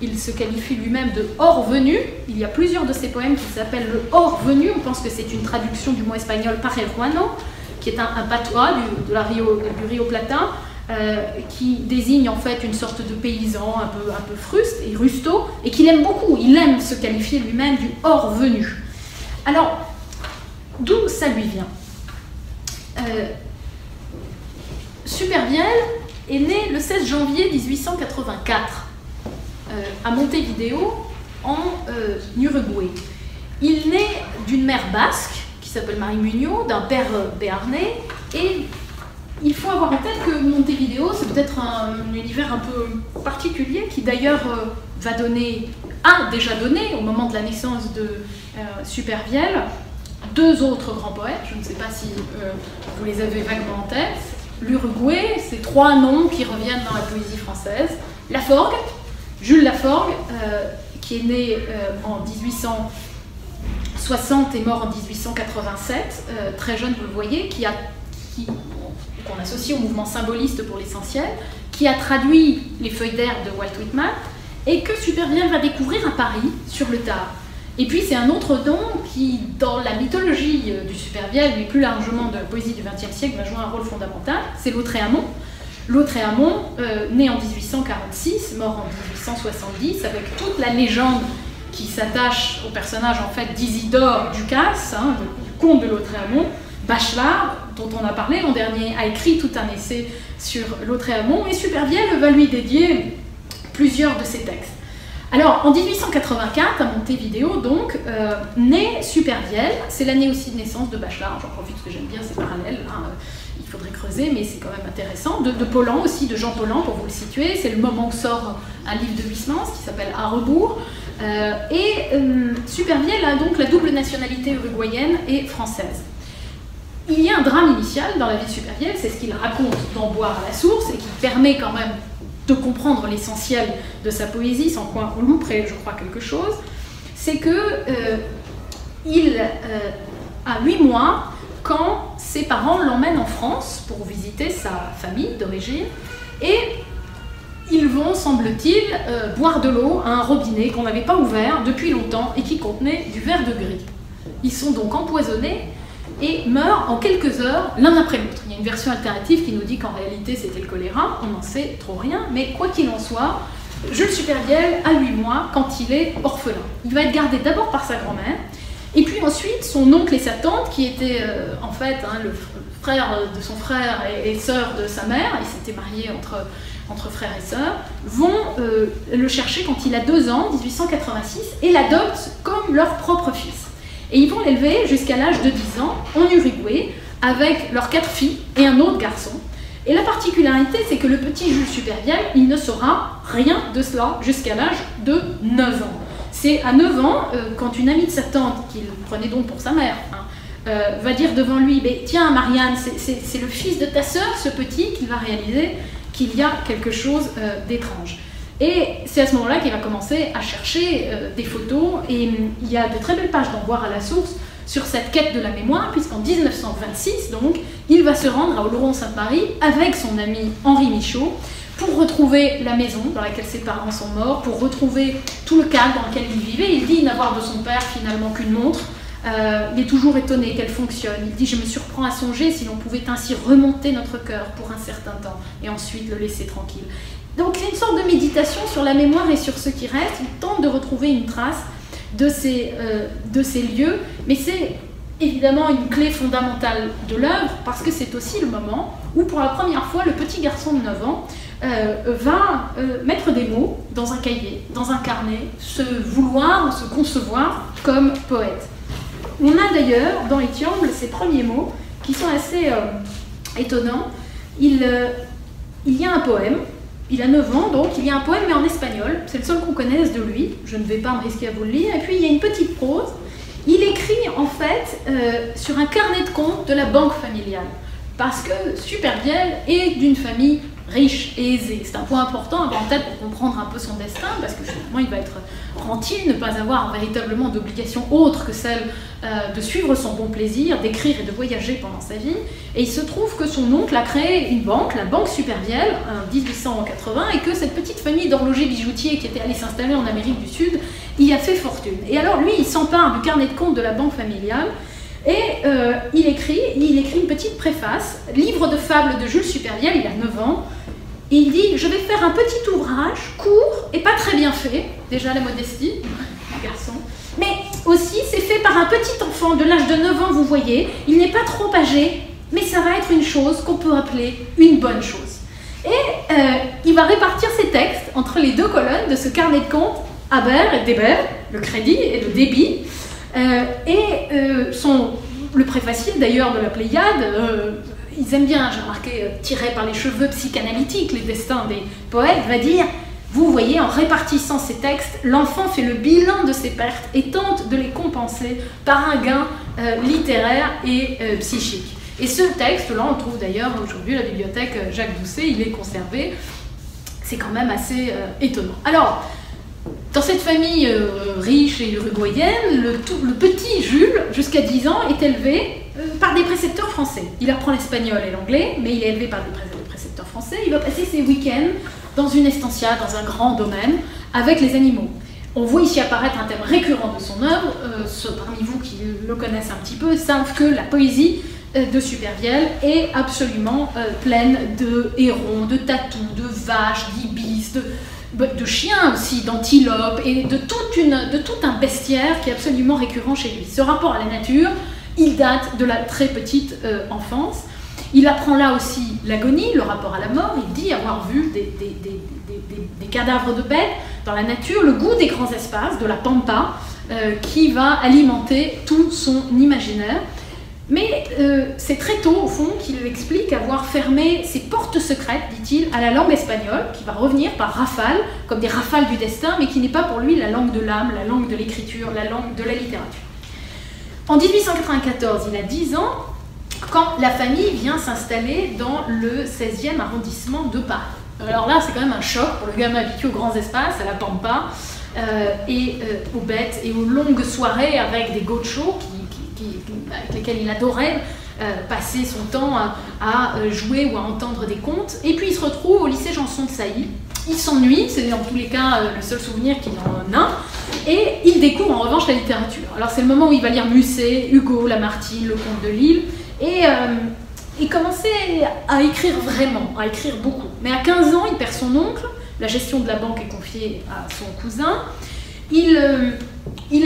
Il se qualifie lui-même de hors venu. Il y a plusieurs de ses poèmes qui s'appellent le hors venu. On pense que c'est une traduction du mot espagnol pareruano, qui est un patois du Rio Plata. qui désigne en fait une sorte de paysan un peu fruste et rusto, et qu'il aime beaucoup. Il aime se qualifier lui-même du hors-venu. Alors, d'où ça lui vient? Supervielle est né le 16 janvier 1884 à Montevideo, en Uruguay. Il naît d'une mère basque qui s'appelle Marie Muñoz, d'un père béarnais, et il faut avoir en tête que Montevideo, c'est peut-être un univers un peu particulier qui d'ailleurs a déjà donné, au moment de la naissance de Supervielle, deux autres grands poètes. Je ne sais pas si vous les avez vaguement en tête. L'Uruguay, c'est trois noms qui reviennent dans la poésie française. Laforgue, Jules Laforgue, qui est né en 1860 et mort en 1887, très jeune, vous le voyez, qu'on associe au mouvement symboliste pour l'essentiel, qui a traduit les feuilles d'herbe de Walt Whitman, et que Supervielle va découvrir à Paris, sur le tard. Et puis c'est un autre nom qui, dans la mythologie du Supervielle, mais plus largement de la poésie du XXe siècle, va jouer un rôle fondamental, c'est Lautréamont. Lautréamont, né en 1846, mort en 1870, avec toute la légende qui s'attache au personnage en fait d'Isidore Ducasse, du comte de Lautréamont. Bachelard, dont on a parlé l'an dernier, a écrit tout un essai sur Lautréamont, et Supervielle va lui dédier plusieurs de ses textes. Alors, en 1884, à Montevideo, donc, naît Supervielle. C'est l'année aussi de naissance de Bachelard. J'en profite parce que j'aime bien ces parallèles. Il faudrait creuser, mais c'est quand même intéressant. De Paulhan aussi, de Jean Paulhan, pour vous le situer. C'est le moment où sort un livre de Huysmans qui s'appelle À rebours. Supervielle a donc la double nationalité uruguayenne et française. Il y a un drame initial dans la vie de Supervielle, c'est ce qu'il raconte dans Boire à la source, et qui permet quand même de comprendre l'essentiel de sa poésie, sans quoi on louperait, je crois, quelque chose. C'est que il a 8 mois quand ses parents l'emmènent en France pour visiter sa famille d'origine, et ils vont, semble-t-il, boire de l'eau à un robinet qu'on n'avait pas ouvert depuis longtemps et qui contenait du verre de gris. Ils sont donc empoisonnés et meurent en quelques heures l'un après l'autre. Il y a une version alternative qui nous dit qu'en réalité c'était le choléra, on n'en sait trop rien, mais quoi qu'il en soit, Jules Supervielle a 8 mois quand il est orphelin. Il va être gardé d'abord par sa grand-mère, et puis ensuite son oncle et sa tante, qui étaient en fait le frère de son frère et sœur de sa mère, ils s'étaient mariés entre frères et sœurs, vont le chercher quand il a 2 ans, 1886, et l'adoptent comme leur propre fils. Et ils vont l'élever jusqu'à l'âge de 10 ans en Uruguay avec leurs 4 filles et un autre garçon. Et la particularité, c'est que le petit Jules Supervielle, il ne saura rien de cela jusqu'à l'âge de 9 ans. C'est à 9 ans, quand une amie de sa tante, qu'il prenait donc pour sa mère, va dire devant lui, tiens Marianne, c'est le fils de ta sœur, ce petit, qu'il va réaliser qu'il y a quelque chose d'étrange. Et c'est à ce moment-là qu'il va commencer à chercher des photos, et il y a de très belles pages d'en Boire à la source sur cette quête de la mémoire, puisqu'en 1926, donc, il va se rendre à Oloron-Sainte-Marie avec son ami Henri Michaud pour retrouver la maison dans laquelle ses parents sont morts, pour retrouver tout le cadre dans lequel il vivait. Il dit n'avoir de son père finalement qu'une montre. Il est toujours étonné qu'elle fonctionne. Il dit « Je me surprends à songer si l'on pouvait ainsi remonter notre cœur pour un certain temps et ensuite le laisser tranquille. » Donc c'est une sorte de méditation sur la mémoire et sur ce qui reste. Il tente de retrouver une trace de ces lieux, mais c'est évidemment une clé fondamentale de l'œuvre, parce que c'est aussi le moment où pour la première fois le petit garçon de 9 ans va mettre des mots dans un cahier, dans un carnet, se vouloir, se concevoir comme poète. On a d'ailleurs dans Étiamble ces premiers mots qui sont assez étonnants. Il y a un poème. Il a 9 ans, donc il y a un poème, mais en espagnol. C'est le seul qu'on connaisse de lui. Je ne vais pas me risquer à vous le lire. Et puis, il y a une petite prose. Il écrit, en fait, sur un carnet de compte de la banque familiale. Parce que Supervielle est d'une famille riche et aisée. C'est un point important à avoir en tête pour comprendre un peu son destin, parce que finalement, il va être rentier, ne pas avoir véritablement d'obligation autre que celle de suivre son bon plaisir, d'écrire et de voyager pendant sa vie. Et il se trouve que son oncle a créé une banque, la Banque Supervielle, en 1880, et que cette petite famille d'horlogers bijoutiers qui était allée s'installer en Amérique du Sud y a fait fortune. Et alors lui, il s'empare du carnet de compte de la banque familiale, Et il écrit une petite préface, livre de fables de Jules Supervielle, il a 9 ans. Et il dit, je vais faire un petit ouvrage, court et pas très bien fait, déjà la modestie, garçon, mais aussi c'est fait par un petit enfant de l'âge de 9 ans, vous voyez, il n'est pas trop âgé, mais ça va être une chose qu'on peut appeler une bonne chose. Et il va répartir ses textes entre les deux colonnes de ce carnet de comptes, Aber et Deber, le crédit et le débit, le préfacier d'ailleurs de la Pléiade, ils aiment bien, j'ai remarqué, tirer par les cheveux psychanalytiques les destins des poètes, va dire, vous voyez, en répartissant ces textes, l'enfant fait le bilan de ses pertes et tente de les compenser par un gain littéraire et psychique. Et ce texte-là, on le trouve d'ailleurs aujourd'hui à la bibliothèque Jacques Doucet, il est conservé, c'est quand même assez étonnant. Alors, dans cette famille riche et uruguayenne, le petit Jules, jusqu'à 10 ans, est élevé par des précepteurs français. Il apprend l'espagnol et l'anglais, mais il est élevé par des précepteurs français. Il va passer ses week-ends dans une estancia, dans un grand domaine, avec les animaux. On voit ici apparaître un thème récurrent de son œuvre. Ceux parmi vous qui le connaissent un petit peu savent que la poésie de Supervielle est absolument pleine de hérons, de tatous, de vaches, d'ibis, de chiens aussi, d'antilopes et de tout un bestiaire qui est absolument récurrent chez lui. Ce rapport à la nature, il date de la très petite enfance. Il apprend là aussi l'agonie, le rapport à la mort. Il dit avoir vu des cadavres de bêtes dans la nature, le goût des grands espaces, de la pampa, qui va alimenter tout son imaginaire. Mais c'est très tôt, au fond, qu'il explique avoir fermé ses portes secrètes, dit-il, à la langue espagnole, qui va revenir par rafales, comme des rafales du destin, mais qui n'est pas pour lui la langue de l'âme, la langue de l'écriture, la langue de la littérature. En 1894, il a 10 ans, quand la famille vient s'installer dans le 16e arrondissement de Paris. Alors là, c'est quand même un choc pour le gamin habitué aux grands espaces, à la pampa, et aux bêtes, et aux longues soirées avec des gauchos avec lesquels il adorait passer son temps à jouer ou à entendre des contes. Et puis il se retrouve au lycée Janson de Sailly. Il s'ennuie, c'est en tous les cas le seul souvenir qu'il en a, et il découvre en revanche la littérature. Alors c'est le moment où il va lire Musset, Hugo, Lamartine, le Comte de Lille, et il commençait à écrire vraiment, à écrire beaucoup. Mais à 15 ans, il perd son oncle, la gestion de la banque est confiée à son cousin. Il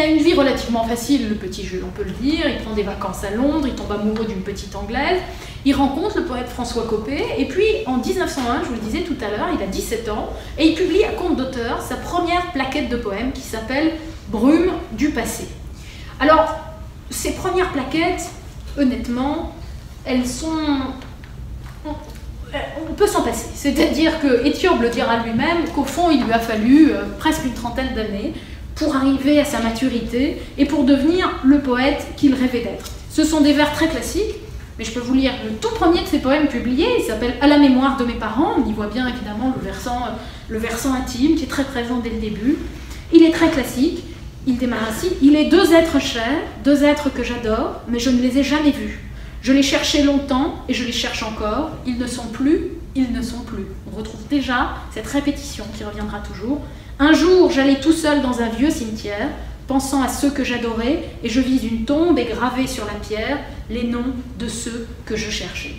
a une vie relativement facile, le petit Jules, on peut le dire. Il prend des vacances à Londres, il tombe amoureux d'une petite Anglaise. Il rencontre le poète François Coppée, et puis en 1901, je vous le disais tout à l'heure, il a 17 ans, et il publie à compte d'auteur sa première plaquette de poèmes qui s'appelle « Brume du passé ». Alors, ces premières plaquettes, honnêtement, elles sont... On peut s'en passer. C'est-à-dire que Étiorbe le dira lui-même qu'au fond, il lui a fallu presque une trentaine d'années pour arriver à sa maturité et pour devenir le poète qu'il rêvait d'être. Ce sont des vers très classiques, mais je peux vous lire le tout premier de ses poèmes publiés, il s'appelle « À la mémoire de mes parents », on y voit bien évidemment le versant intime qui est très présent dès le début. Il est très classique, il démarre ainsi « Il est deux êtres chers, deux êtres que j'adore, mais je ne les ai jamais vus. Je les cherchais longtemps et je les cherche encore, ils ne sont plus, ils ne sont plus. » On retrouve déjà cette répétition qui reviendra toujours. Un jour, j'allais tout seul dans un vieux cimetière, pensant à ceux que j'adorais, et je vis une tombe et gravée sur la pierre les noms de ceux que je cherchais.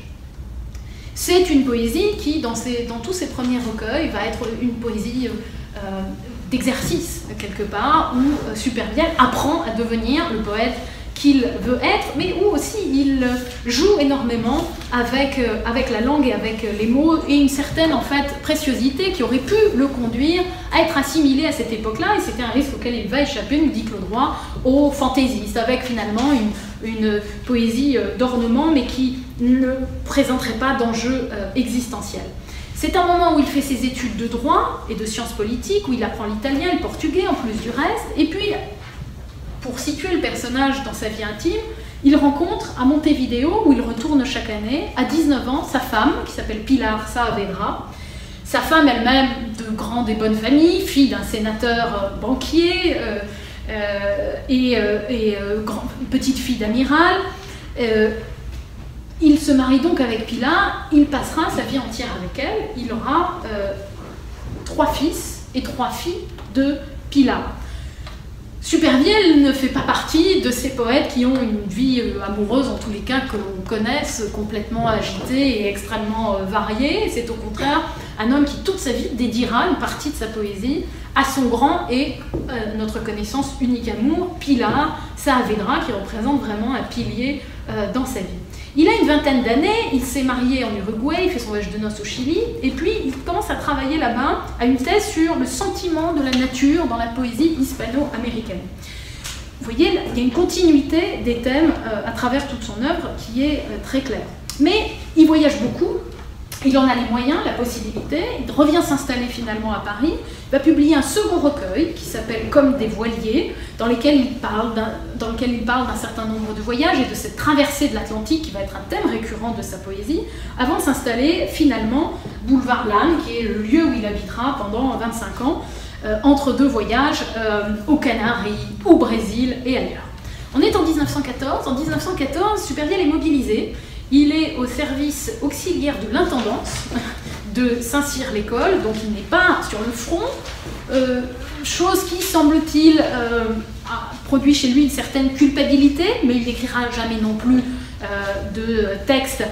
C'est une poésie qui, dans tous ses premiers recueils, va être une poésie d'exercice, quelque part, où Supervielle apprend à devenir le poète qu'il veut être, mais où aussi il joue énormément avec la langue et avec les mots, et une certaine en fait préciosité qui aurait pu le conduire à être assimilé à cette époque-là, et c'était un risque auquel il va échapper, nous dit Claude Roy, aux fantaisistes, avec finalement une poésie d'ornement, mais qui ne présenterait pas d'enjeu existentiel. C'est un moment où il fait ses études de droit et de sciences politiques, où il apprend l'italien et le portugais en plus du reste, et puis pour situer le personnage dans sa vie intime, il rencontre à Montevideo, où il retourne chaque année, à 19 ans, sa femme, qui s'appelle Pilar Saavedra. Sa femme elle-même de grande et bonne famille, fille d'un sénateur banquier petite fille d'amiral. Il se marie donc avec Pilar, il passera sa vie entière avec elle, il aura 3 fils et 3 filles de Pilar. Supervielle ne fait pas partie de ces poètes qui ont une vie amoureuse, en tous les cas que l'on connaisse, complètement agitée et extrêmement variée. C'est au contraire un homme qui toute sa vie dédiera une partie de sa poésie à son grand et notre connaissance unique amour, Pilar Saavedra, qui représente vraiment un pilier dans sa vie. Il a une vingtaine d'années, il s'est marié en Uruguay, il fait son voyage de noces au Chili, et puis il commence à travailler là-bas à une thèse sur le sentiment de la nature dans la poésie hispano-américaine. Vous voyez, il y a une continuité des thèmes à travers toute son œuvre qui est très claire. Mais il voyage beaucoup, il en a les moyens, la possibilité, il revient s'installer finalement à Paris, il va publier un second recueil qui s'appelle Comme des voiliers, dans lequel il parle d'un certain nombre de voyages et de cette traversée de l'Atlantique qui va être un thème récurrent de sa poésie, avant de s'installer finalement Boulevard Lannes, qui est le lieu où il habitera pendant 25 ans, entre deux voyages aux Canaries, au Brésil et ailleurs. On est en 1914, en 1914, Supervielle est mobilisé. Il est au service auxiliaire de l'intendance de Saint-Cyr-l'École, donc il n'est pas sur le front, chose qui, semble-t-il, a produit chez lui une certaine culpabilité, mais il n'écrira jamais non plus de textes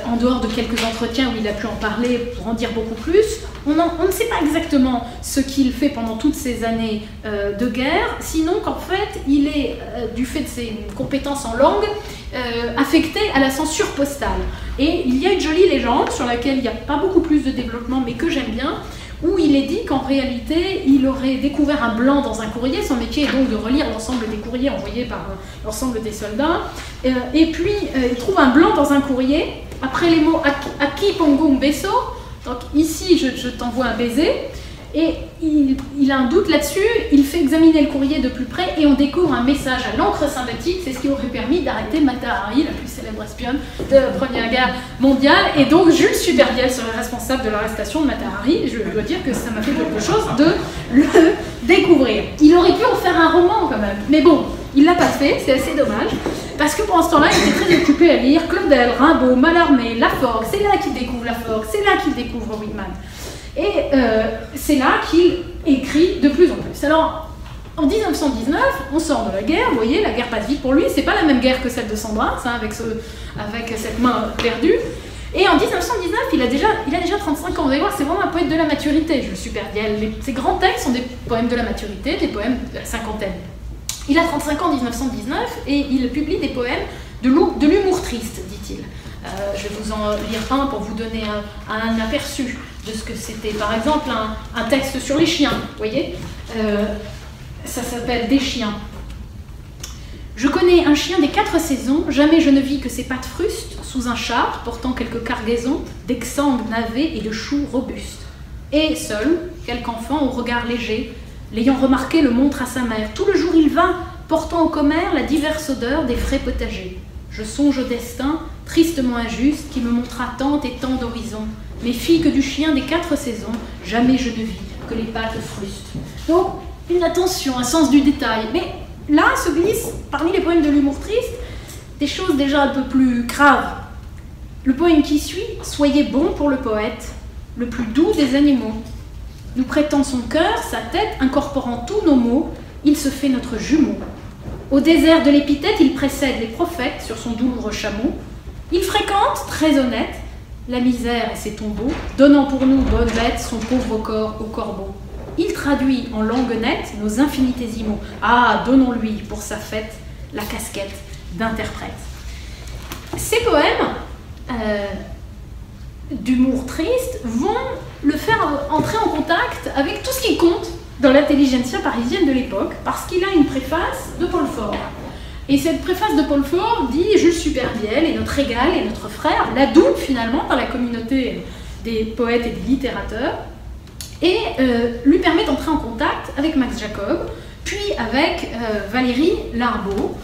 en dehors de quelques entretiens où il a pu en parler pour en dire beaucoup plus. On ne sait pas exactement ce qu'il fait pendant toutes ces années de guerre, sinon qu'en fait, il est, du fait de ses compétences en langue, affecté à la censure postale. Et il y a une jolie légende sur laquelle il n'y a pas beaucoup plus de développement, mais que j'aime bien, où il est dit qu'en réalité, il aurait découvert un blanc dans un courrier. Son métier est donc de relire l'ensemble des courriers envoyés par l'ensemble des soldats. Et puis, il trouve un blanc dans un courrier, après les mots « Aquí pongo un beso », donc ici, je t'envoie un baiser. Et il a un doute là-dessus, il fait examiner le courrier de plus près et on découvre un message à l'encre synthétique. C'est ce qui aurait permis d'arrêter Mata Hari, la plus célèbre espionne de la Première Guerre mondiale. Et donc Jules Supervielle serait responsable de l'arrestation de Mata Hari. Je dois dire que ça m'a fait quelque chose de le découvrir. Il aurait pu en faire un roman quand même, mais bon, il l'a pas fait, c'est assez dommage. Parce que pendant ce temps-là, il était très occupé à lire Claudel, Rimbaud, Mallarmé, Laforgue. C'est là qu'il découvre Laforgue, c'est là qu'il découvre Whitman. Et c'est là qu'il écrit de plus en plus. Alors, en 1919, on sort de la guerre, vous voyez, la guerre passe vite pour lui, c'est pas la même guerre que celle de Sandras, hein, avec cette main perdue. Et en 1919, il a déjà 35 ans. Vous allez voir, c'est vraiment un poète de la maturité, Jules Supervielle. Ses grands textes sont des poèmes de la maturité, des poèmes de la cinquantaine. Il a 35 ans en 1919 et il publie des poèmes de l'humour triste, dit-il. Je vais vous en lire un pour vous donner un aperçu de ce que c'était. Par exemple, un texte sur les chiens, vous voyez, ça s'appelle « Des chiens ». Je connais un chien des 4 saisons, jamais je ne vis que ses pattes frustes, sous un char portant quelques cargaisons, d'exsangues navets et de choux robustes. Et seul, quelque enfant au regard léger, l'ayant remarqué, le montre à sa mère. Tout le jour il va, portant au commère la diverse odeur des frais potagers. Je songe au destin, tristement injuste, qui me montra tant et tant d'horizons. Mes filles que du chien des 4 saisons, jamais je ne vis que les pattes frustes. Donc, une attention, un sens du détail. Mais là se glissent, parmi les poèmes de l'humour triste, des choses déjà un peu plus graves. Le poème qui suit, « Soyez bon pour le poète, le plus doux des animaux. Nous prêtons son cœur, sa tête, incorporant tous nos mots, il se fait notre jumeau. Au désert de l'épithète, il précède les prophètes sur son douloureux chameau. Il fréquente, très honnête, la misère et ses tombeaux, donnant pour nous, bonne bête, son pauvre corps au corbeau. Il traduit en langue nette nos infinitésimaux. Ah, donnons-lui pour sa fête la casquette d'interprète. » Ces poèmes d'humour triste vont le faire entrer en contact avec tout ce qui compte dans l'intelligentsia parisienne de l'époque, parce qu'il a une préface de Paul Fort. Et cette préface de Paul Fort dit « Jules Supervielle est notre égal et notre frère », l'adoube finalement dans la communauté des poètes et des littérateurs, et lui permet d'entrer en contact avec Max Jacob, puis avec Valérie Larbaud.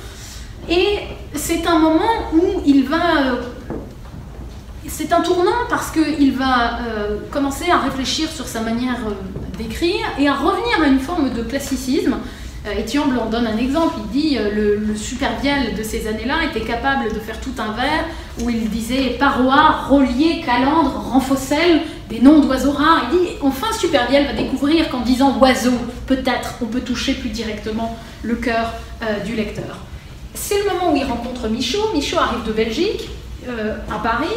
Et c'est un moment où il va... c'est un tournant parce qu'il va commencer à réfléchir sur sa manière d'écrire et à revenir à une forme de classicisme. Étiamble en donne un exemple, il dit le Supervielle de ces années-là était capable de faire tout un vers où il disait parois, rollier, calandre, renfossel, des noms d'oiseaux rares. Il dit, enfin Supervielle va découvrir qu'en disant oiseau, peut-être on peut toucher plus directement le cœur du lecteur. C'est le moment où il rencontre Michaud. Michaud arrive de Belgique, à Paris,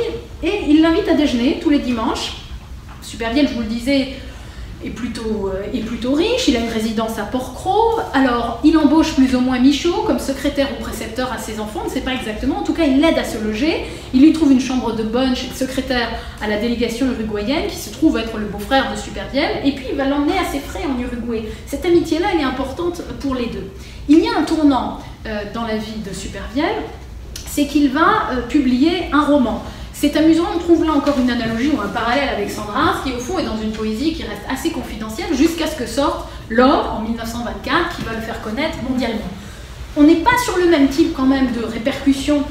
et il l'invite à déjeuner tous les dimanches. Supervielle, je vous le disais, est plutôt riche, il a une résidence à Port-Cros, alors il embauche plus ou moins Michaud comme secrétaire ou précepteur à ses enfants, on ne sait pas exactement, en tout cas il l'aide à se loger, il lui trouve une chambre de bonne chez le secrétaire à la délégation uruguayenne qui se trouve être le beau-frère de Supervielle, et puis il va l'emmener à ses frais en Uruguay. Cette amitié-là, elle est importante pour les deux. Il y a un tournant dans la vie de Supervielle, c'est qu'il va publier un roman. C'est amusant, on trouve là encore une analogie ou un parallèle avec Sandras, qui au fond est dans une poésie qui reste assez confidentielle jusqu'à ce que sorte L'Or en 1924, qui va le faire connaître mondialement. On n'est pas sur le même type quand même de répercussion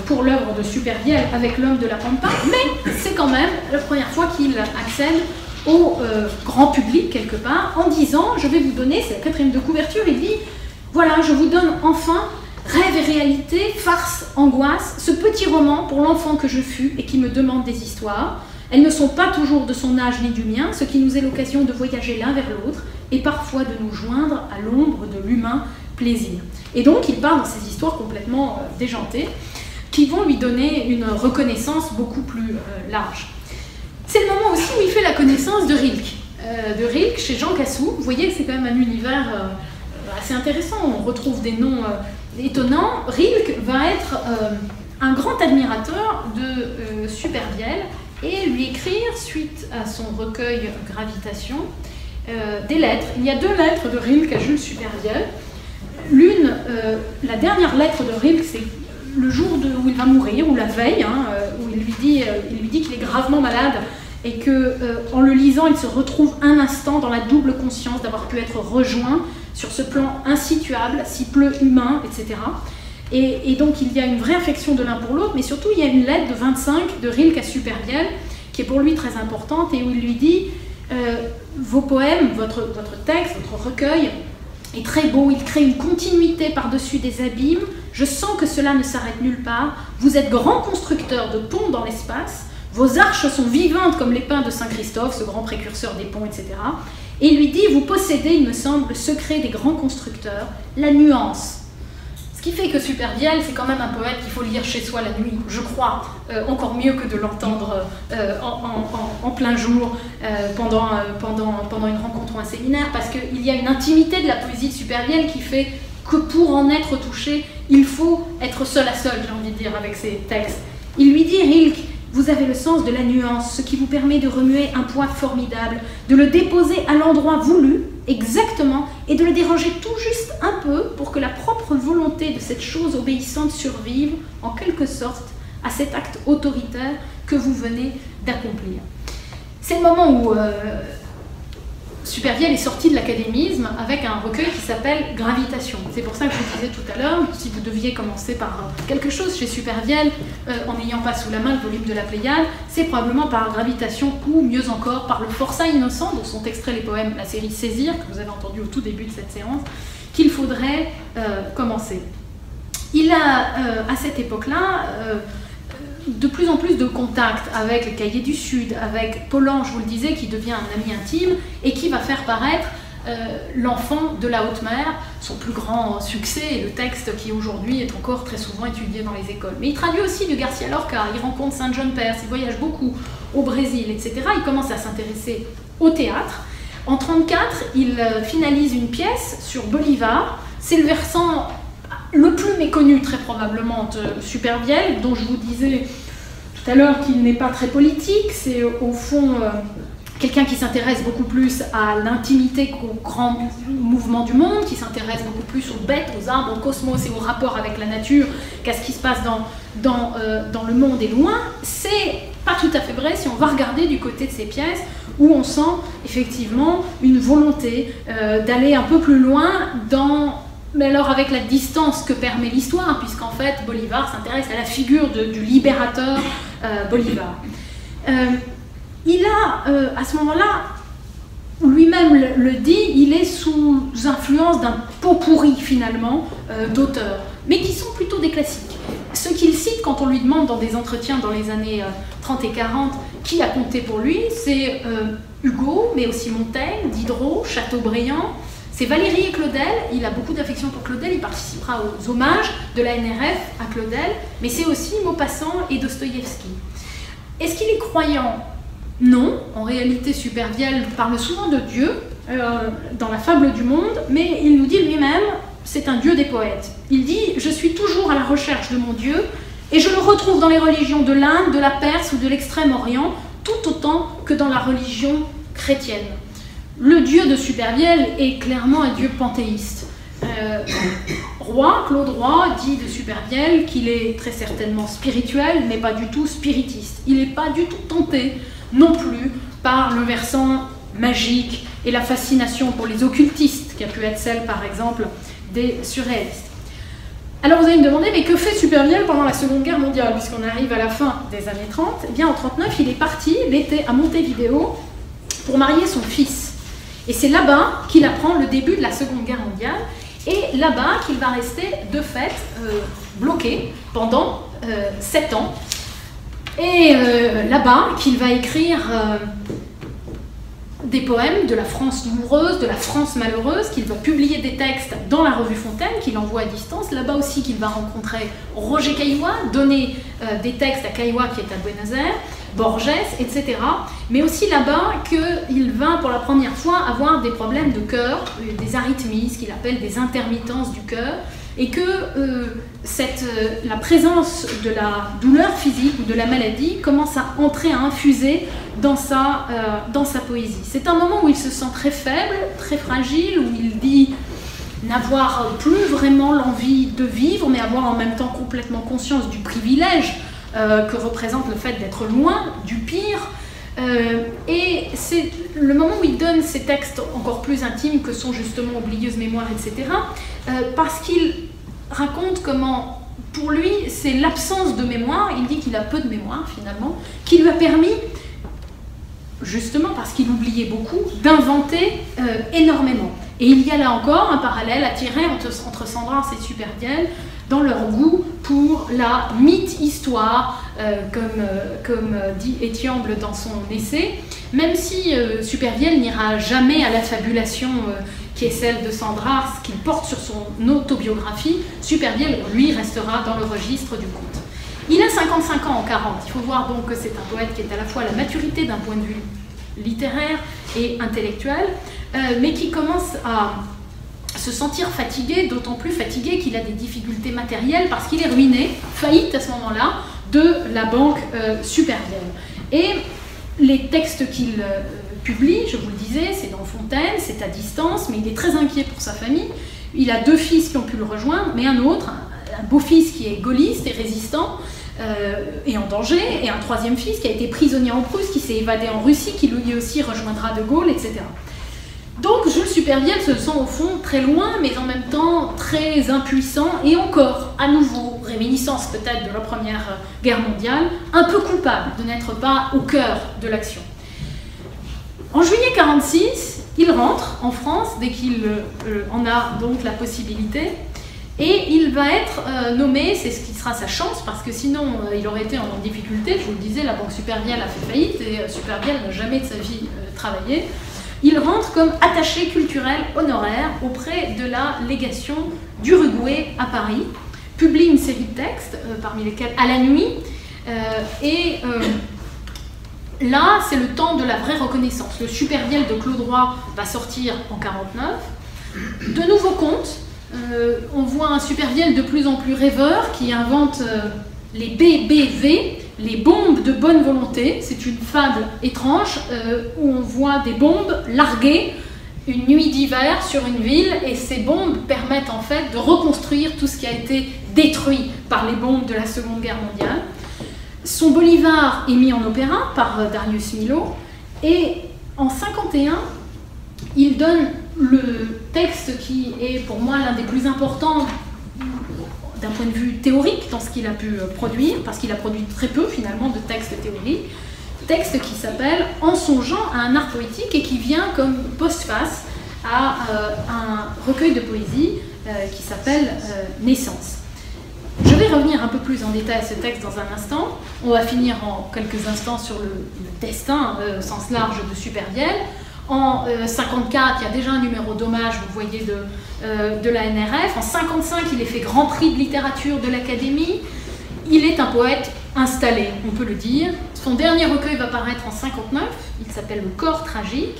pour l'œuvre de Supervielle avec L'Homme de la Pampa, mais c'est quand même la première fois qu'il accède au grand public quelque part en disant, je vais vous donner, c'est la 4e de couverture, il dit, voilà, je vous donne enfin rêve et réalité, farce, angoisse, ce petit roman pour l'enfant que je fus et qui me demande des histoires. Elles ne sont pas toujours de son âge ni du mien, ce qui nous est l'occasion de voyager l'un vers l'autre et parfois de nous joindre à l'ombre de l'humain plaisir. Et donc il part dans ces histoires complètement déjantées qui vont lui donner une reconnaissance beaucoup plus large. C'est le moment aussi où il fait la connaissance de Rilke. Chez Jean Cassou. Vous voyez que c'est quand même un univers assez intéressant, on retrouve des noms étonnant. Rilke va être un grand admirateur de Supervielle et lui écrire, suite à son recueil Gravitation, des lettres. Il y a 2 lettres de Rilke à Jules Supervielle. L'une, la dernière lettre de Rilke, c'est le jour où il va mourir, ou la veille, où il lui dit qu'il est gravement malade et qu'en le lisant, il se retrouve un instant dans la double conscience d'avoir pu être rejoint sur ce plan insituable, si peu humain, etc. Et donc il y a une vraie affection de l'un pour l'autre, mais surtout il y a une lettre de 25 de Rilke à Supervielle, qui est pour lui très importante, et où il lui dit vos poèmes, votre texte, votre recueil est très beau, il crée une continuité par-dessus des abîmes, je sens que cela ne s'arrête nulle part, vous êtes grand constructeur de ponts dans l'espace, vos arches sont vivantes comme les pins de Saint-Christophe, ce grand précurseur des ponts, etc. Et il lui dit, vous possédez, il me semble, le secret des grands constructeurs, la nuance. Ce qui fait que Supervielle, c'est quand même un poète qu'il faut lire chez soi la nuit, je crois, encore mieux que de l'entendre en plein jour pendant une rencontre ou un séminaire, parce qu'il y a une intimité de la poésie de Supervielle qui fait que pour en être touché, il faut être seul à seul, j'ai envie de dire, avec ses textes. Il lui dit, Rilke, vous avez le sens de la nuance, ce qui vous permet de remuer un poids formidable, de le déposer à l'endroit voulu, exactement, et de le déranger tout juste un peu pour que la propre volonté de cette chose obéissante survive, en quelque sorte, à cet acte autoritaire que vous venez d'accomplir. C'est le moment où Supervielle est sorti de l'académisme avec un recueil qui s'appelle Gravitation. C'est pour ça que je vous disais tout à l'heure, si vous deviez commencer par quelque chose chez Supervielle, en n'ayant pas sous la main le volume de la Pléiade, c'est probablement par Gravitation ou mieux encore par le Forçat innocent, dont sont extraits les poèmes, la série Saisir, que vous avez entendu au tout début de cette séance, qu'il faudrait commencer. Il a, à cette époque-là, de plus en plus de contacts avec les Cahiers du Sud, avec Pollan, je vous le disais, qui devient un ami intime et qui va faire paraître L'Enfant de la haute mer, son plus grand succès et le texte qui aujourd'hui est encore très souvent étudié dans les écoles. Mais il traduit aussi du Garcia Lorca, il rencontre Saint John Perse, il voyage beaucoup au Brésil, etc. Il commence à s'intéresser au théâtre. En 1934, il finalise une pièce sur Bolivar. C'est le versant le plus méconnu, très probablement, de Supervielle, dont je vous disais tout à l'heure qu'il n'est pas très politique. C'est au fond quelqu'un qui s'intéresse beaucoup plus à l'intimité qu'au grand mouvement du monde, qui s'intéresse beaucoup plus aux bêtes, aux arbres, au cosmos et au rapport avec la nature qu'à ce qui se passe dans le monde et loin. C'est pas tout à fait vrai si on va regarder du côté de ces pièces, où on sent effectivement une volonté d'aller un peu plus loin mais alors avec la distance que permet l'histoire, puisqu'en fait Bolivar s'intéresse à la figure du libérateur Bolivar. Il a, à ce moment-là, lui-même le dit, il est sous influence d'un pot pourri finalement d'auteurs, mais qui sont plutôt des classiques. ce qu'il cite quand on lui demande dans des entretiens dans les années 30 et 40 qui a compté pour lui, c'est Hugo, mais aussi Montaigne, Diderot, Chateaubriand, c'est Valéry et Claudel. Il a beaucoup d'affection pour Claudel, il participera aux hommages de la NRF à Claudel, mais c'est aussi Maupassant et Dostoïevski. Est-ce qu'il est croyant? Non, en réalité Supervielle parle souvent de Dieu dans la fable du monde, mais il nous dit lui-même, c'est un Dieu des poètes. Il dit, je suis toujours à la recherche de mon Dieu, et je le retrouve dans les religions de l'Inde, de la Perse ou de l'Extrême-Orient, tout autant que dans la religion chrétienne. Le Dieu de Supervielle est clairement un Dieu panthéiste. Claude Roy dit de Supervielle qu'il est très certainement spirituel, mais pas du tout spiritiste. Il n'est pas du tout tenté non plus par le versant magique et la fascination pour les occultistes, qui a pu être celle, par exemple, des surréalistes. Alors vous allez me demander, mais que fait Supervielle pendant la Seconde Guerre mondiale, puisqu'on arrive à la fin des années 30? Eh bien, en 1939, il est parti l'été à Montevideo pour marier son fils. Et c'est là-bas qu'il apprend le début de la Seconde Guerre mondiale, et là-bas qu'il va rester, de fait, bloqué pendant 7 ans. Et là-bas qu'il va écrire des poèmes de la France douloureuse, de la France malheureuse, qu'il va publier des textes dans la revue Fontaine, qu'il envoie à distance. Là-bas aussi qu'il va rencontrer Roger Caillois, donner des textes à Caillois qui est à Buenos Aires, Borges, etc. Mais aussi là-bas qu'il va pour la première fois avoir des problèmes de cœur, des arythmies, ce qu'il appelle des intermittences du cœur, et que la présence de la douleur physique ou de la maladie commence à entrer, à infuser dans sa poésie. C'est un moment où il se sent très faible, très fragile, où il dit n'avoir plus vraiment l'envie de vivre, mais avoir en même temps complètement conscience du privilège que représente le fait d'être loin du pire. Et c'est le moment où il donne ces textes encore plus intimes que sont justement Oublieuse mémoire, etc. Parce qu'il raconte comment, pour lui, c'est l'absence de mémoire, il dit qu'il a peu de mémoire finalement, qui lui a permis, justement parce qu'il oubliait beaucoup, d'inventer énormément. Et il y a là encore un parallèle à tirer entre Sandras et Supervielle dans leur goût pour la mythe-histoire, comme dit Étiamble dans son essai, même si Supervielle n'ira jamais à la fabulation qui est celle de Sandras, qu'il porte sur son autobiographie. Supervielle, lui, restera dans le registre du conte. Il a 55 ans en 40. Il faut voir donc que c'est un poète qui est à la fois à la maturité d'un point de vue littéraire et intellectuel, mais qui commence à se sentir fatigué, d'autant plus fatigué qu'il a des difficultés matérielles parce qu'il est ruiné, faillite à ce moment-là, de la banque Supervielle. Et les textes qu'il publie, je vous le disais, c'est dans Fontaine, c'est à distance, mais il est très inquiet pour sa famille. Il a 2 fils qui ont pu le rejoindre, mais un autre, un beau-fils qui est gaulliste et résistant, et en danger, et un 3e fils qui a été prisonnier en Prusse, qui s'est évadé en Russie, qui lui aussi rejoindra De Gaulle, etc. Donc Jules Supervielle se sent au fond très loin, mais en même temps très impuissant, et encore, à nouveau, réminiscence peut-être de la Première Guerre mondiale, un peu coupable de n'être pas au cœur de l'action. En juillet 1946, il rentre en France, dès qu'il en a donc la possibilité, et il va être nommé, c'est ce qui sera sa chance, parce que sinon il aurait été en difficulté. Je vous le disais, la banque Supervielle a fait faillite, et Supervielle n'a jamais de sa vie travaillé. Il rentre comme attaché culturel honoraire auprès de la légation d'Uruguay à Paris, publie une série de textes, parmi lesquels À la nuit, là, c'est le temps de la vraie reconnaissance. Le Supervielle de Claude Roy va sortir en 1949. De nouveaux contes. On voit un Supervielle de plus en plus rêveur qui invente les BBV, les bombes de bonne volonté. C'est une fable étrange où on voit des bombes larguées une nuit d'hiver sur une ville, et ces bombes permettent en fait de reconstruire tout ce qui a été détruit par les bombes de la Seconde Guerre mondiale. Son Bolivar est mis en opéra par Darius Milhaud, et en 1951, il donne le texte qui est pour moi l'un des plus importants d'un point de vue théorique dans ce qu'il a pu produire, parce qu'il a produit très peu finalement de textes théoriques, texte qui s'appelle En songeant à un art poétique, et qui vient comme postface à un recueil de poésie qui s'appelle Naissance. Je vais revenir un peu plus en détail à ce texte dans un instant. On va finir en quelques instants sur le destin au sens large de Supervielle. En 54, il y a déjà un numéro d'hommage, vous voyez, de la NRF. En 55, il est fait Grand Prix de littérature de l'Académie. Il est un poète installé, on peut le dire. Son dernier recueil va paraître en 59. Il s'appelle Le Corps tragique.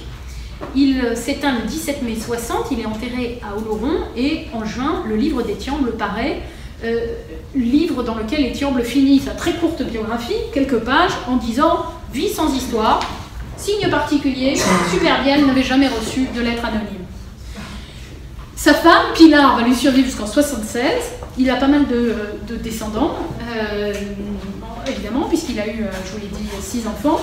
Il s'éteint le 17 mai 60. Il est enterré à Oloron. Et en juin, le livre d'Étiamble paraît. Livre dans lequel Étiamble finit sa très courte biographie, quelques pages, en disant « Vie sans histoire, signe particulier, Supervielle n'avait jamais reçu de lettre anonyme ». Sa femme, Pilar, va lui survivre jusqu'en 76. Il a pas mal de descendants, évidemment, puisqu'il a eu, je vous l'ai dit, 6 enfants,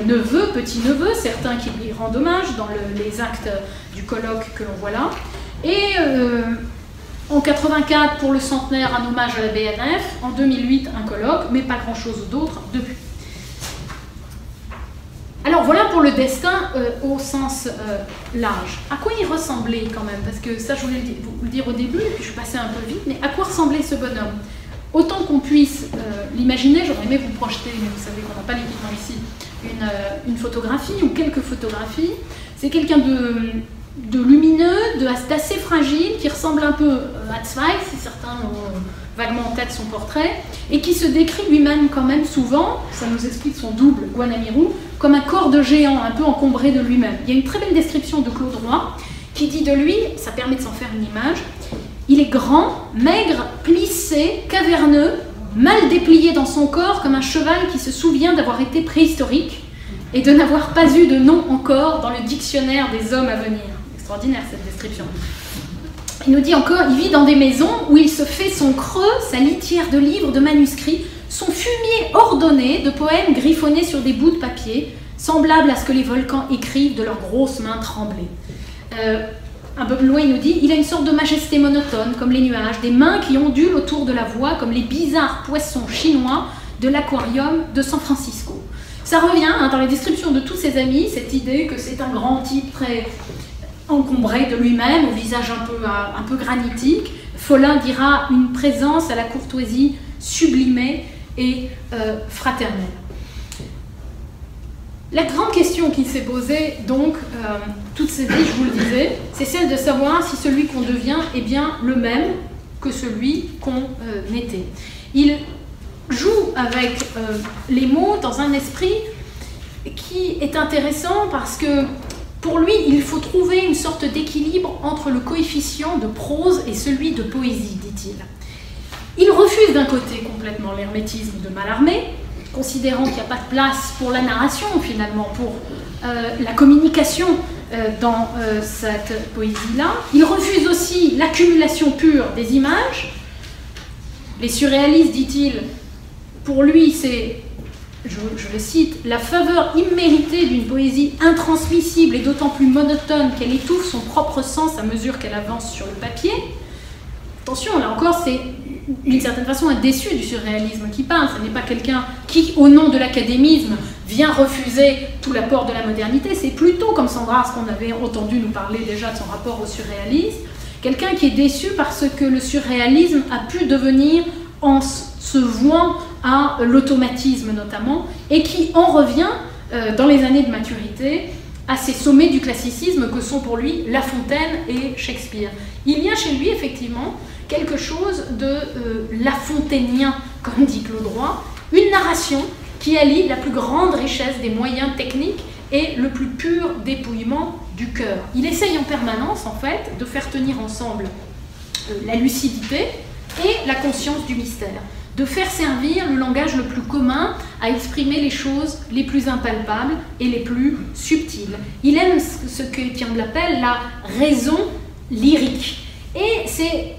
neveux, petits-neveux, certains qui lui rendent hommage dans les actes du colloque que l'on voit là. Et en 84, pour le centenaire, un hommage à la BNF. En 2008, un colloque, mais pas grand-chose d'autre depuis. Alors voilà pour le destin au sens large. À quoi il ressemblait quand même? Parce que ça, je voulais vous le dire au début, et puis je passais un peu vite, mais à quoi ressemblait ce bonhomme? Autant qu'on puisse l'imaginer, j'aurais aimé vous projeter, mais vous savez qu'on n'a pas l'équipement ici, une photographie ou quelques photographies. C'est quelqu'un de lumineux, d'assez fragile, qui ressemble un peu à Zweig, si certains ont vaguement en tête son portrait, et qui se décrit lui-même quand même souvent, ça nous explique son double, Guanamirou, comme un corps de géant, un peu encombré de lui-même. Il y a une très belle description de Claude Roy, qui dit de lui, ça permet de s'en faire une image, il est grand, maigre, plissé, caverneux, mal déplié dans son corps, comme un cheval qui se souvient d'avoir été préhistorique, et de n'avoir pas eu de nom encore dans le dictionnaire des hommes à venir. Extraordinaire cette description. Il nous dit encore, il vit dans des maisons où il se fait son creux, sa litière de livres, de manuscrits, son fumier ordonné de poèmes griffonnés sur des bouts de papier, semblables à ce que les volcans écrivent de leurs grosses mains tremblées. Un peu plus loin, il nous dit, il a une sorte de majesté monotone, comme les nuages, des mains qui ondulent autour de la voie, comme les bizarres poissons chinois de l'aquarium de San Francisco. Ça revient dans les descriptions de tous ses amis, cette idée que c'est un grand type très encombré de lui-même, au visage un peu granitique. Follin dira une présence à la courtoisie sublimée et fraternelle. La grande question qui s'est posée, donc, toute cette vie, je vous le disais, c'est celle de savoir si celui qu'on devient est bien le même que celui qu'on était. Il joue avec les mots dans un esprit qui est intéressant parce que pour lui, il faut trouver une sorte d'équilibre entre le coefficient de prose et celui de poésie, dit-il. Il refuse d'un côté complètement l'hermétisme de Mallarmé, considérant qu'il n'y a pas de place pour la narration, finalement, pour la communication dans cette poésie-là. Il refuse aussi l'accumulation pure des images. Les surréalistes, dit-il, pour lui, c'est, je le cite, la faveur imméritée d'une poésie intransmissible et d'autant plus monotone qu'elle étouffe son propre sens à mesure qu'elle avance sur le papier. Attention, là encore, c'est d'une certaine façon un déçu du surréalisme qui parle. Ce n'est pas quelqu'un qui, au nom de l'académisme, vient refuser tout l'apport de la modernité. C'est plutôt, comme Sandra, ce qu'on avait entendu nous parler déjà de son rapport au surréalisme, quelqu'un qui est déçu parce que le surréalisme a pu devenir, en se vouant à l'automatisme notamment, et qui en revient, dans les années de maturité, à ces sommets du classicisme que sont pour lui La Fontaine et Shakespeare. Il y a chez lui, effectivement, quelque chose de lafontainien, comme dit Claude Roy, une narration qui allie la plus grande richesse des moyens techniques et le plus pur dépouillement du cœur. Il essaye en permanence, en fait, de faire tenir ensemble la lucidité et la conscience du mystère, de faire servir le langage le plus commun à exprimer les choses les plus impalpables et les plus subtiles. Il aime ce que Étiamble appelle la raison lyrique. Et c'est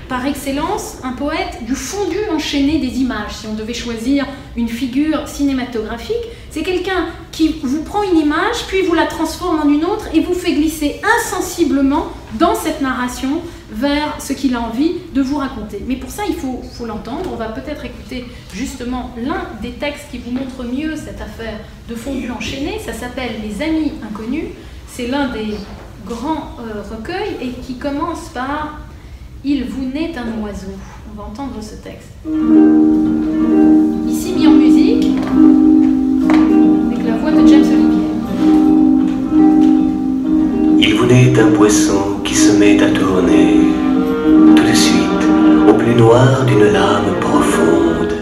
par excellence un poète du fondu enchaîné des images. Si on devait choisir une figure cinématographique, c'est quelqu'un qui vous prend une image, puis vous la transforme en une autre et vous fait glisser insensiblement dans cette narration vers ce qu'il a envie de vous raconter. Mais pour ça, il faut l'entendre. On va peut-être écouter justement l'un des textes qui vous montre mieux cette affaire de fondu enchaîné. Ça s'appelle « Les Amis Inconnus ». C'est l'un des grands recueils et qui commence par « Il vous naît un oiseau ». on va entendre ce texte. Ici mis en musique, avec la voix de James Olivier. Il vous naît un poisson qui se met à tourner, tout de suite, au plus noir d'une lame profonde.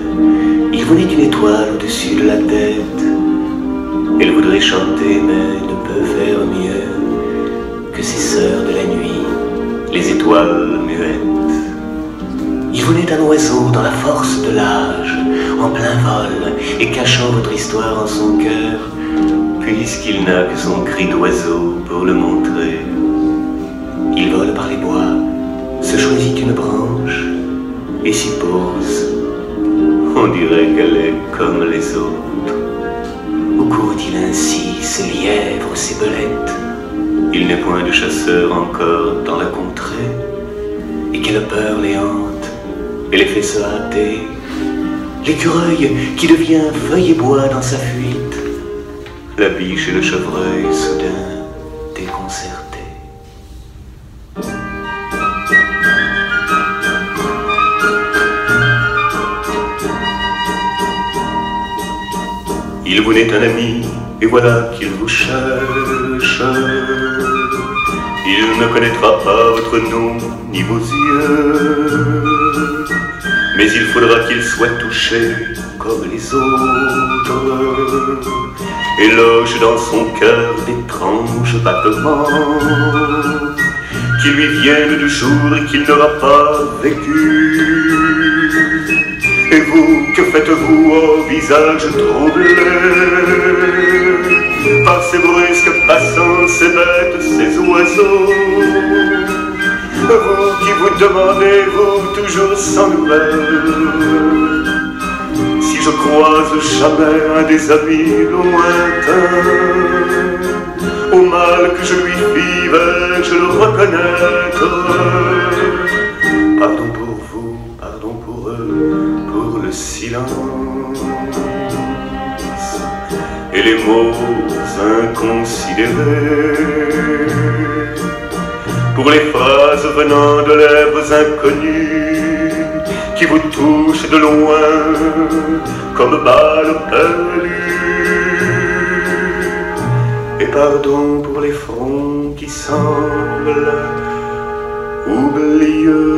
Il vous naît une étoile au-dessus de la tête. Elle voudrait chanter, mais ne peut faire mieux que ses sœurs de la nuit, les étoiles muettes. Il vous naît un oiseau dans la force de l'âge, en plein vol, et cachant votre histoire en son cœur, puisqu'il n'a que son cri d'oiseau pour le montrer. Il vole par les bois, se choisit une branche, et s'y pose. On dirait qu'elle est comme les autres. Où court-il ainsi, ce lièvre, ces belettes? Il n'est point de chasseur encore dans la contrée, et quelle peur les hante et les fait se hâter. L'écureuil qui devient feuille et bois dans sa fuite, la biche et le chevreuil soudain déconcertés. Il vous naît un ami, et voilà qu'il vous cherche. Il ne connaîtra pas votre nom ni vos yeux, mais il faudra qu'il soit touché comme les autres, et loge dans son cœur d'étranges battements qui lui viennent du jour qu'il n'aura pas vécu. Et vous, que faites-vous au visage troublé par ces brusques passants, ces bêtes, ces oiseaux? Vous qui vous demandez, vous toujours sans nouvelles, si je croise jamais un des amis lointains, au mal que je lui fis, vais-je le reconnaître? Pardon pour vous, pardon pour eux, pour le silence et les mots inconsidérés, pour les phrases venant de lèvres inconnues qui vous touchent de loin comme balles perdues. Et pardon pour les fronts qui semblent oublieux.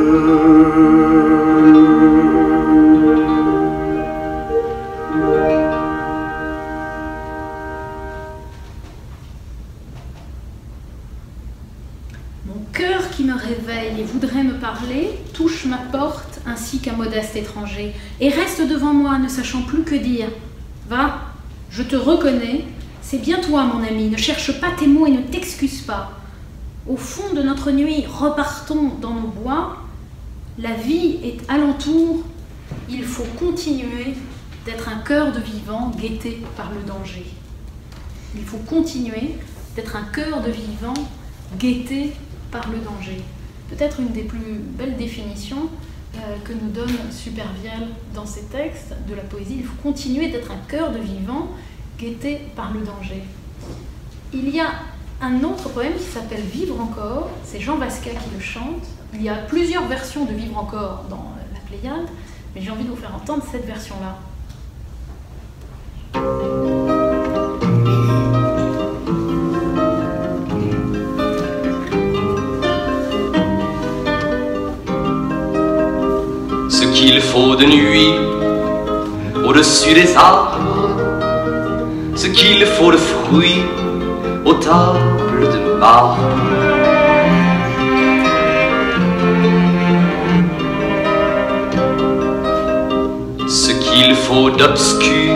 Et voudrait me parler, touche ma porte ainsi qu'un modeste étranger, et reste devant moi, ne sachant plus que dire. Va, je te reconnais, c'est bien toi, mon ami, ne cherche pas tes mots et ne t'excuse pas. Au fond de notre nuit, repartons dans nos bois, la vie est alentour, il faut continuer d'être un cœur de vivant guetté par le danger. Il faut continuer d'être un cœur de vivant guetté par le danger. Peut-être une des plus belles définitions que nous donne Supervielle dans ses textes de la poésie. Il faut continuer d'être un cœur de vivant guetté par le danger. Il y a un autre poème qui s'appelle Vivre encore, c'est Jean Vasca qui le chante. Il y a plusieurs versions de Vivre encore dans la Pléiade, mais j'ai envie de vous faire entendre cette version-là. Ce qu'il faut de nuit au-dessus des arbres, ce qu'il faut de fruits aux tables de marbre. Ce qu'il faut d'obscur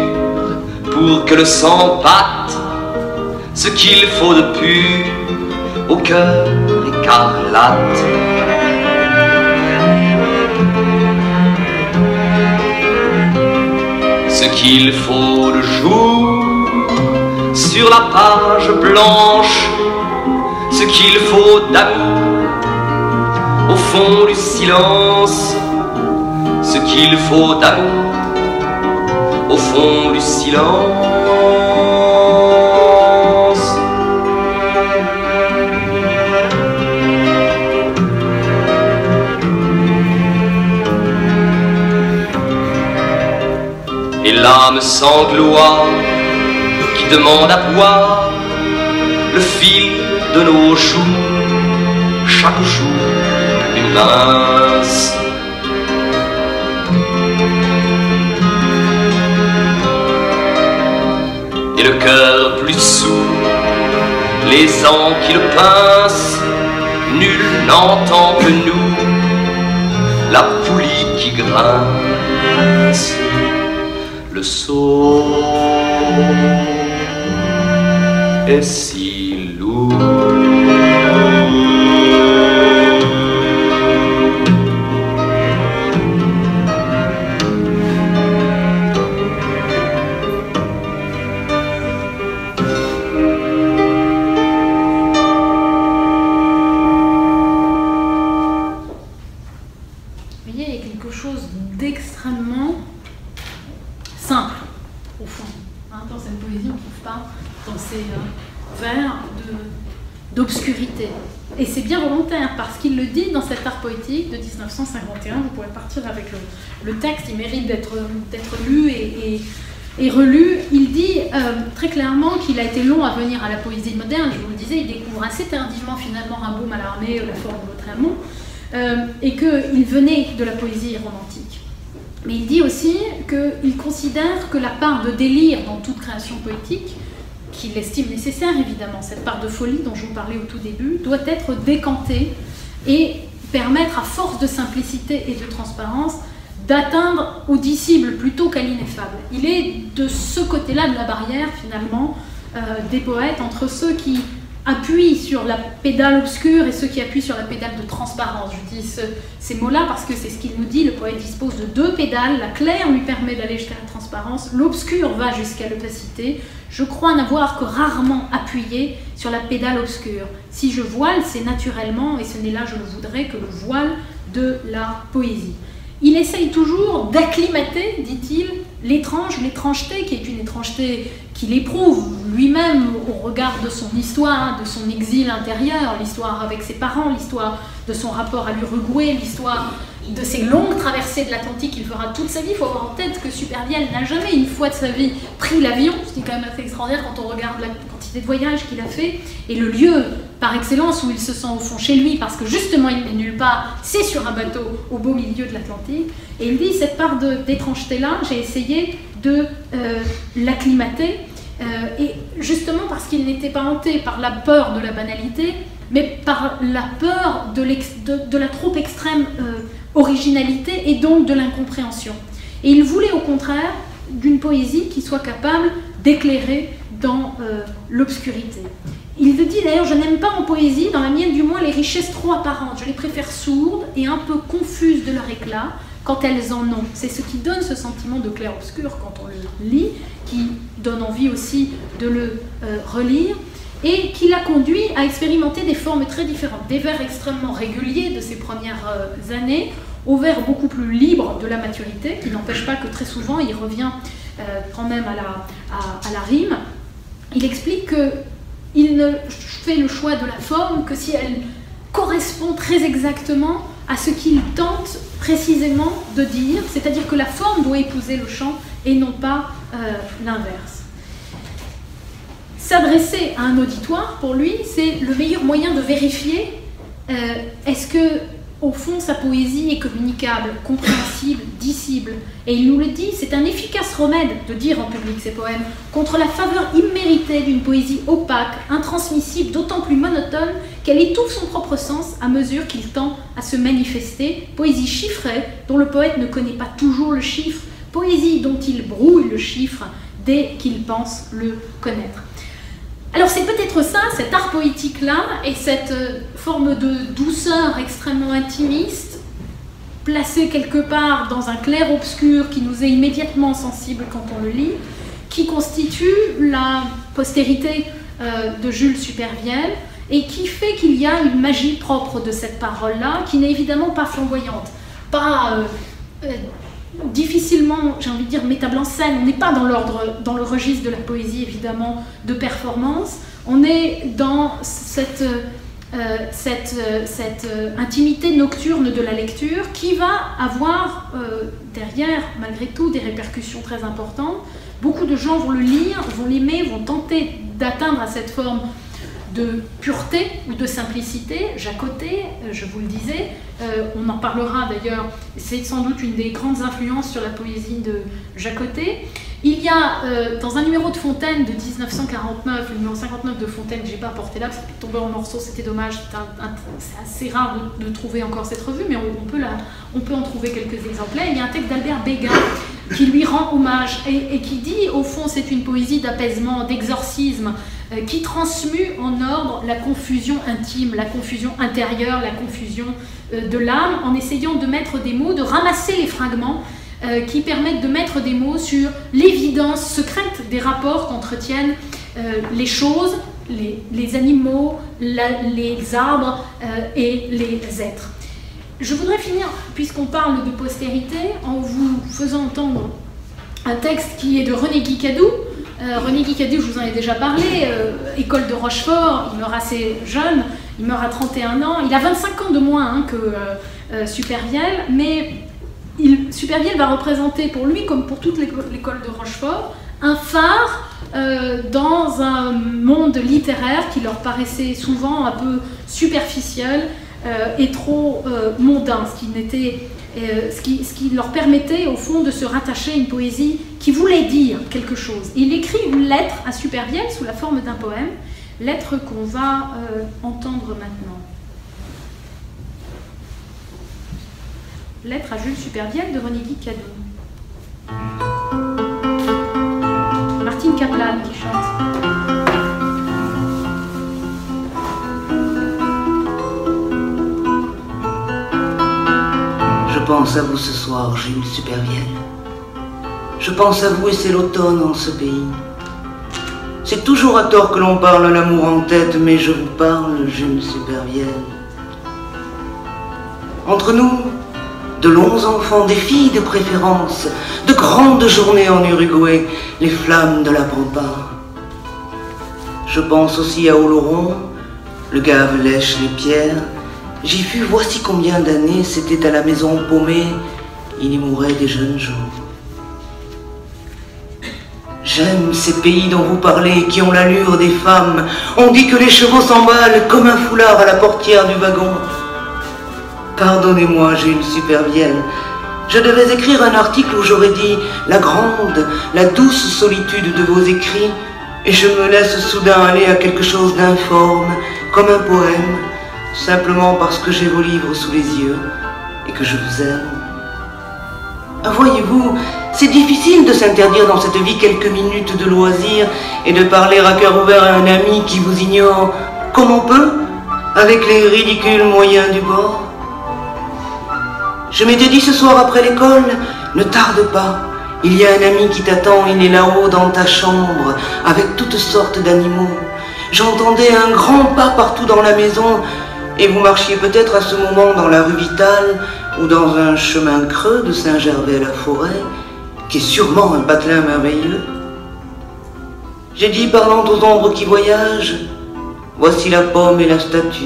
pour que le sang batte, ce qu'il faut de pur au cœur écarlate. Ce qu'il faut de jour sur la page blanche, ce qu'il faut d'amour au fond du silence, ce qu'il faut d'amour au fond du silence. âme sans gloire qui demande à boire le fil de nos joues, chaque jour plus mince. Et le cœur plus sourd, les ans qui le pincent, nul n'entend que nous la poulie qui grince. Le saut est si lourd. D'extrêmement simple, au fond. Hein, dans cette poésie, on ne trouve pas dans ces vers d'obscurité. Et c'est bien volontaire, parce qu'il le dit dans cet art poétique de 1951. Vous pourrez partir avec le texte, il mérite d'être lu et relu. Il dit très clairement qu'il a été long à venir à la poésie moderne. Je vous le disais, il découvre assez tardivement finalement Rimbaud, Mallarmé, la forme de Lautréamont, et qu'il venait de la poésie romantique. Mais il dit aussi qu'il considère que la part de délire dans toute création poétique, qu'il estime nécessaire évidemment, cette part de folie dont je vous parlais au tout début, doit être décantée et permettre à force de simplicité et de transparence d'atteindre au dissible plutôt qu'à l'ineffable. Il est de ce côté-là de la barrière finalement des poètes, entre ceux qui appuie sur la pédale obscure et ceux qui appuient sur la pédale de transparence. Je dis ces mots-là parce que c'est ce qu'il nous dit. Le poète dispose de deux pédales. La claire lui permet d'aller jusqu'à la transparence. L'obscur va jusqu'à l'opacité. Je crois n'avoir que rarement appuyé sur la pédale obscure. Si je voile, c'est naturellement, et ce n'est là, je le voudrais, que le voile de la poésie. Il essaye toujours d'acclimater, dit-il, l'étrangeté, qui est une étrangeté qu'il éprouve lui-même au regard de son histoire, de son exil intérieur, l'histoire avec ses parents, l'histoire de son rapport à l'Uruguay, l'histoire de ses longues traversées de l'Atlantique qu'il fera toute sa vie. Il faut avoir en tête que Supervielle n'a jamais une fois de sa vie pris l'avion, ce qui est quand même assez extraordinaire quand on regarde la quantité de voyages qu'il a fait, et le lieu par excellence où il se sent au fond chez lui, parce que justement il n'est nulle part, c'est sur un bateau au beau milieu de l'Atlantique. Et il dit, cette part d'étrangeté-là, j'ai essayé de l'acclimater, et justement parce qu'il n'était pas hanté par la peur de la banalité, mais par la peur de la trop extrême originalité et donc de l'incompréhension. Et il voulait au contraire d'une poésie qui soit capable d'éclairer dans l'obscurité. Il le dit d'ailleurs, je n'aime pas en poésie, dans la mienne du moins, les richesses trop apparentes. Je les préfère sourdes et un peu confuses de leur éclat quand elles en ont. C'est ce qui donne ce sentiment de clair-obscur quand on le lit, qui donne envie aussi de le relire, et qui l'a conduit à expérimenter des formes très différentes. Des vers extrêmement réguliers de ses premières années, aux vers beaucoup plus libres de la maturité, qui n'empêche pas que très souvent il revient quand même à la rime. Il explique qu'il ne fait le choix de la forme que si elle correspond très exactement à ce qu'il tente précisément de dire, c'est-à-dire que la forme doit épouser le chant et non pas l'inverse. S'adresser à un auditoire, pour lui, c'est le meilleur moyen de vérifier est-ce que, au fond, sa poésie est communicable, compréhensible, dissible. Et il nous le dit, c'est un efficace remède de dire en public ses poèmes contre la faveur imméritée d'une poésie opaque, intransmissible, d'autant plus monotone qu'elle étouffe son propre sens à mesure qu'il tend à se manifester. Poésie chiffrée dont le poète ne connaît pas toujours le chiffre, poésie dont il brouille le chiffre dès qu'il pense le connaître. Alors c'est peut-être ça, cet art poétique-là, et cette forme de douceur extrêmement intimiste, placée quelque part dans un clair-obscur qui nous est immédiatement sensible quand on le lit, qui constitue la postérité de Jules Supervielle, et qui fait qu'il y a une magie propre de cette parole-là, qui n'est évidemment pas flamboyante, pas difficilement, j'ai envie de dire, mettable en scène. On n'est pas dans le registre de la poésie, évidemment, de performance. On est dans cette cette intimité nocturne de la lecture qui va avoir derrière, malgré tout, des répercussions très importantes. Beaucoup de gens vont le lire, vont l'aimer, vont tenter d'atteindre à cette forme de pureté ou de simplicité. Jacotet, je vous le disais, on en parlera d'ailleurs, c'est sans doute une des grandes influences sur la poésie de Jacotet. Il y a dans un numéro de Fontaine de 1949, le numéro 59 de Fontaine que je n'ai pas apporté là parce qu'il est tombé en morceaux, c'était dommage, c'est assez rare de trouver encore cette revue, mais on peut en trouver quelques exemplaires. Il y a un texte d'Albert Béguin qui lui rend hommage et qui dit, au fond, c'est une poésie d'apaisement, d'exorcisme, qui transmue en ordre la confusion intime, la confusion intérieure, la confusion de l'âme, en essayant de mettre des mots, de ramasser les fragments qui permettent de mettre des mots sur l'évidence secrète des rapports qu'entretiennent les choses, les animaux, les arbres et les êtres. Je voudrais finir, puisqu'on parle de postérité, en vous faisant entendre un texte qui est de René Guicadou. René Guicadou, je vous en ai déjà parlé, école de Rochefort, il meurt assez jeune, il meurt à 31 ans, il a 25 ans de moins que Supervielle, mais Supervielle va représenter pour lui, comme pour toute l'école de Rochefort, un phare dans un monde littéraire qui leur paraissait souvent un peu superficiel et trop mondain, ce qui leur permettait au fond de se rattacher à une poésie qui voulait dire quelque chose. Il écrit une lettre à Supervielle sous la forme d'un poème, lettre qu'on va entendre maintenant. Lettre à Jules Supervielle de René Guicadou. Martine Kaplan qui chante. Je pense à vous ce soir, Jules Supervielle. Je pense à vous et c'est l'automne en ce pays. C'est toujours à tort que l'on parle l'amour en tête, mais je vous parle, Jules Supervielle. Entre nous, de longs enfants, des filles de préférence, de grandes journées en Uruguay, les flammes de la pampa. Je pense aussi à Oloron, le gave lèche les pierres. J'y fus voici combien d'années, c'était à la maison paumée, il y mourait des jeunes jours. J'aime ces pays dont vous parlez, qui ont l'allure des femmes. On dit que les chevaux s'emballent comme un foulard à la portière du wagon. Pardonnez-moi, Jules Supervielle, je devais écrire un article où j'aurais dit la grande, la douce solitude de vos écrits, et je me laisse soudain aller à quelque chose d'informe, comme un poème, simplement parce que j'ai vos livres sous les yeux et que je vous aime. Voyez-vous, c'est difficile de s'interdire dans cette vie quelques minutes de loisir et de parler à cœur ouvert à un ami qui vous ignore comme on peut, avec les ridicules moyens du bord. Je m'étais dit ce soir après l'école, ne tarde pas, il y a un ami qui t'attend, il est là-haut dans ta chambre, avec toutes sortes d'animaux. J'entendais un grand pas partout dans la maison, et vous marchiez peut-être à ce moment dans la rue Vitale, ou dans un chemin creux de Saint-Gervais-la-Forêt, qui est sûrement un patelin merveilleux. J'ai dit, parlant aux ombres qui voyagent, voici la pomme et la statue,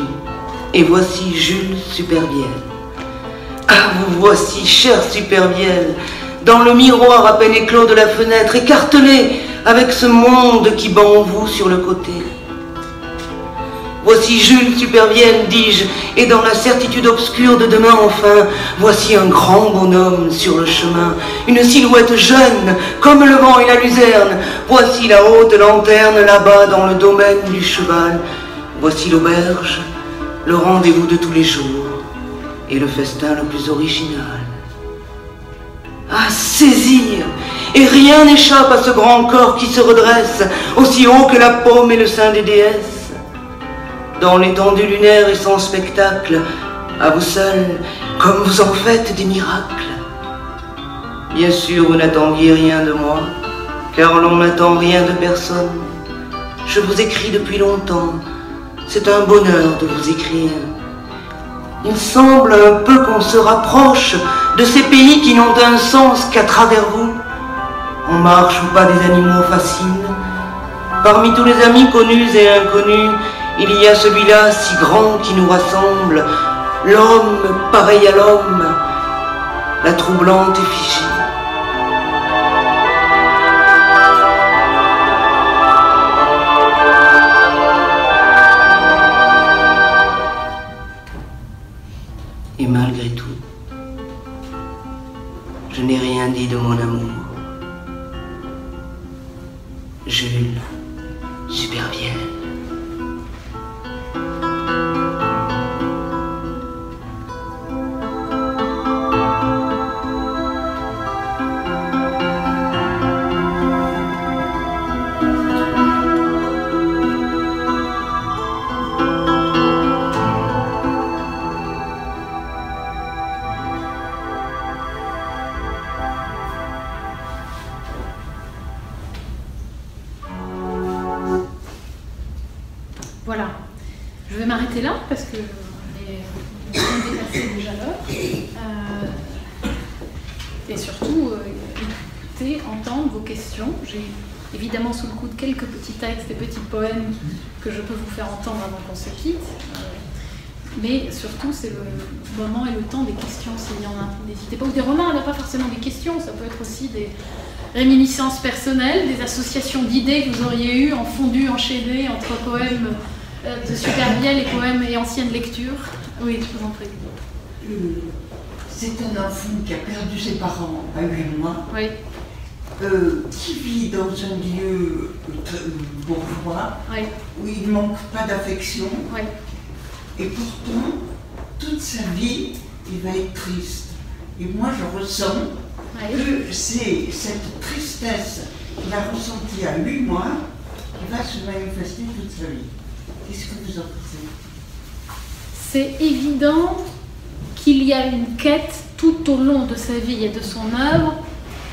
et voici Jules Supervielle. Ah, vous voici, cher Supervielle, dans le miroir à peine éclos de la fenêtre, écartelé avec ce monde qui bat en vous sur le côté. Voici Jules Supervielle, dis-je, et dans la certitude obscure de demain enfin, voici un grand bonhomme sur le chemin, une silhouette jeune, comme le vent et la luzerne. Voici la haute lanterne là-bas dans le domaine du cheval. Voici l'auberge, le rendez-vous de tous les jours, et le festin le plus original. À saisir, et rien n'échappe à ce grand corps qui se redresse, aussi haut que la paume et le sein des déesses. Dans l'étendue lunaire et sans spectacle, à vous seul, comme vous en faites des miracles. Bien sûr, vous n'attendiez rien de moi, car l'on n'attend rien de personne. Je vous écris depuis longtemps, c'est un bonheur de vous écrire. Il semble un peu qu'on se rapproche de ces pays qui n'ont un sens qu'à travers vous. On marche où pas des animaux fascinent. Parmi tous les amis connus et inconnus, il y a celui-là si grand qui nous rassemble, l'homme pareil à l'homme, la troublante effigie. Et malgré tout, je n'ai rien dit de mon amour. Jules, Supervielle. Voilà, je vais m'arrêter là parce que on est bien dépassé déjà l'heure. Et surtout, écouter, entendre vos questions. J'ai évidemment sous le coude quelques petits textes et petits poèmes que je peux vous faire entendre avant qu'on se quitte. Mais surtout, c'est le moment et le temps des questions, s'il y en a. N'hésitez pas, ou des remarques, pas forcément des questions, ça peut être aussi des réminiscences personnelles, des associations d'idées que vous auriez eues en fondu, enchaîné entre poèmes de Supervielle et poèmes et anciennes lectures. Oui, je vous en prie. C'est un enfant qui a perdu ses parents à 8 mois, Oui. qui vit dans un lieu bourgeois, Oui. où il ne manque pas d'affection, Oui. et pourtant, toute sa vie, il va être triste. Et moi, je ressens que c'est cette tristesse qu'il a ressentie à 8 mois qui va se manifester toute sa vie. Qu'est-ce que vous en pensez? C'est évident qu'il y a une quête tout au long de sa vie et de son œuvre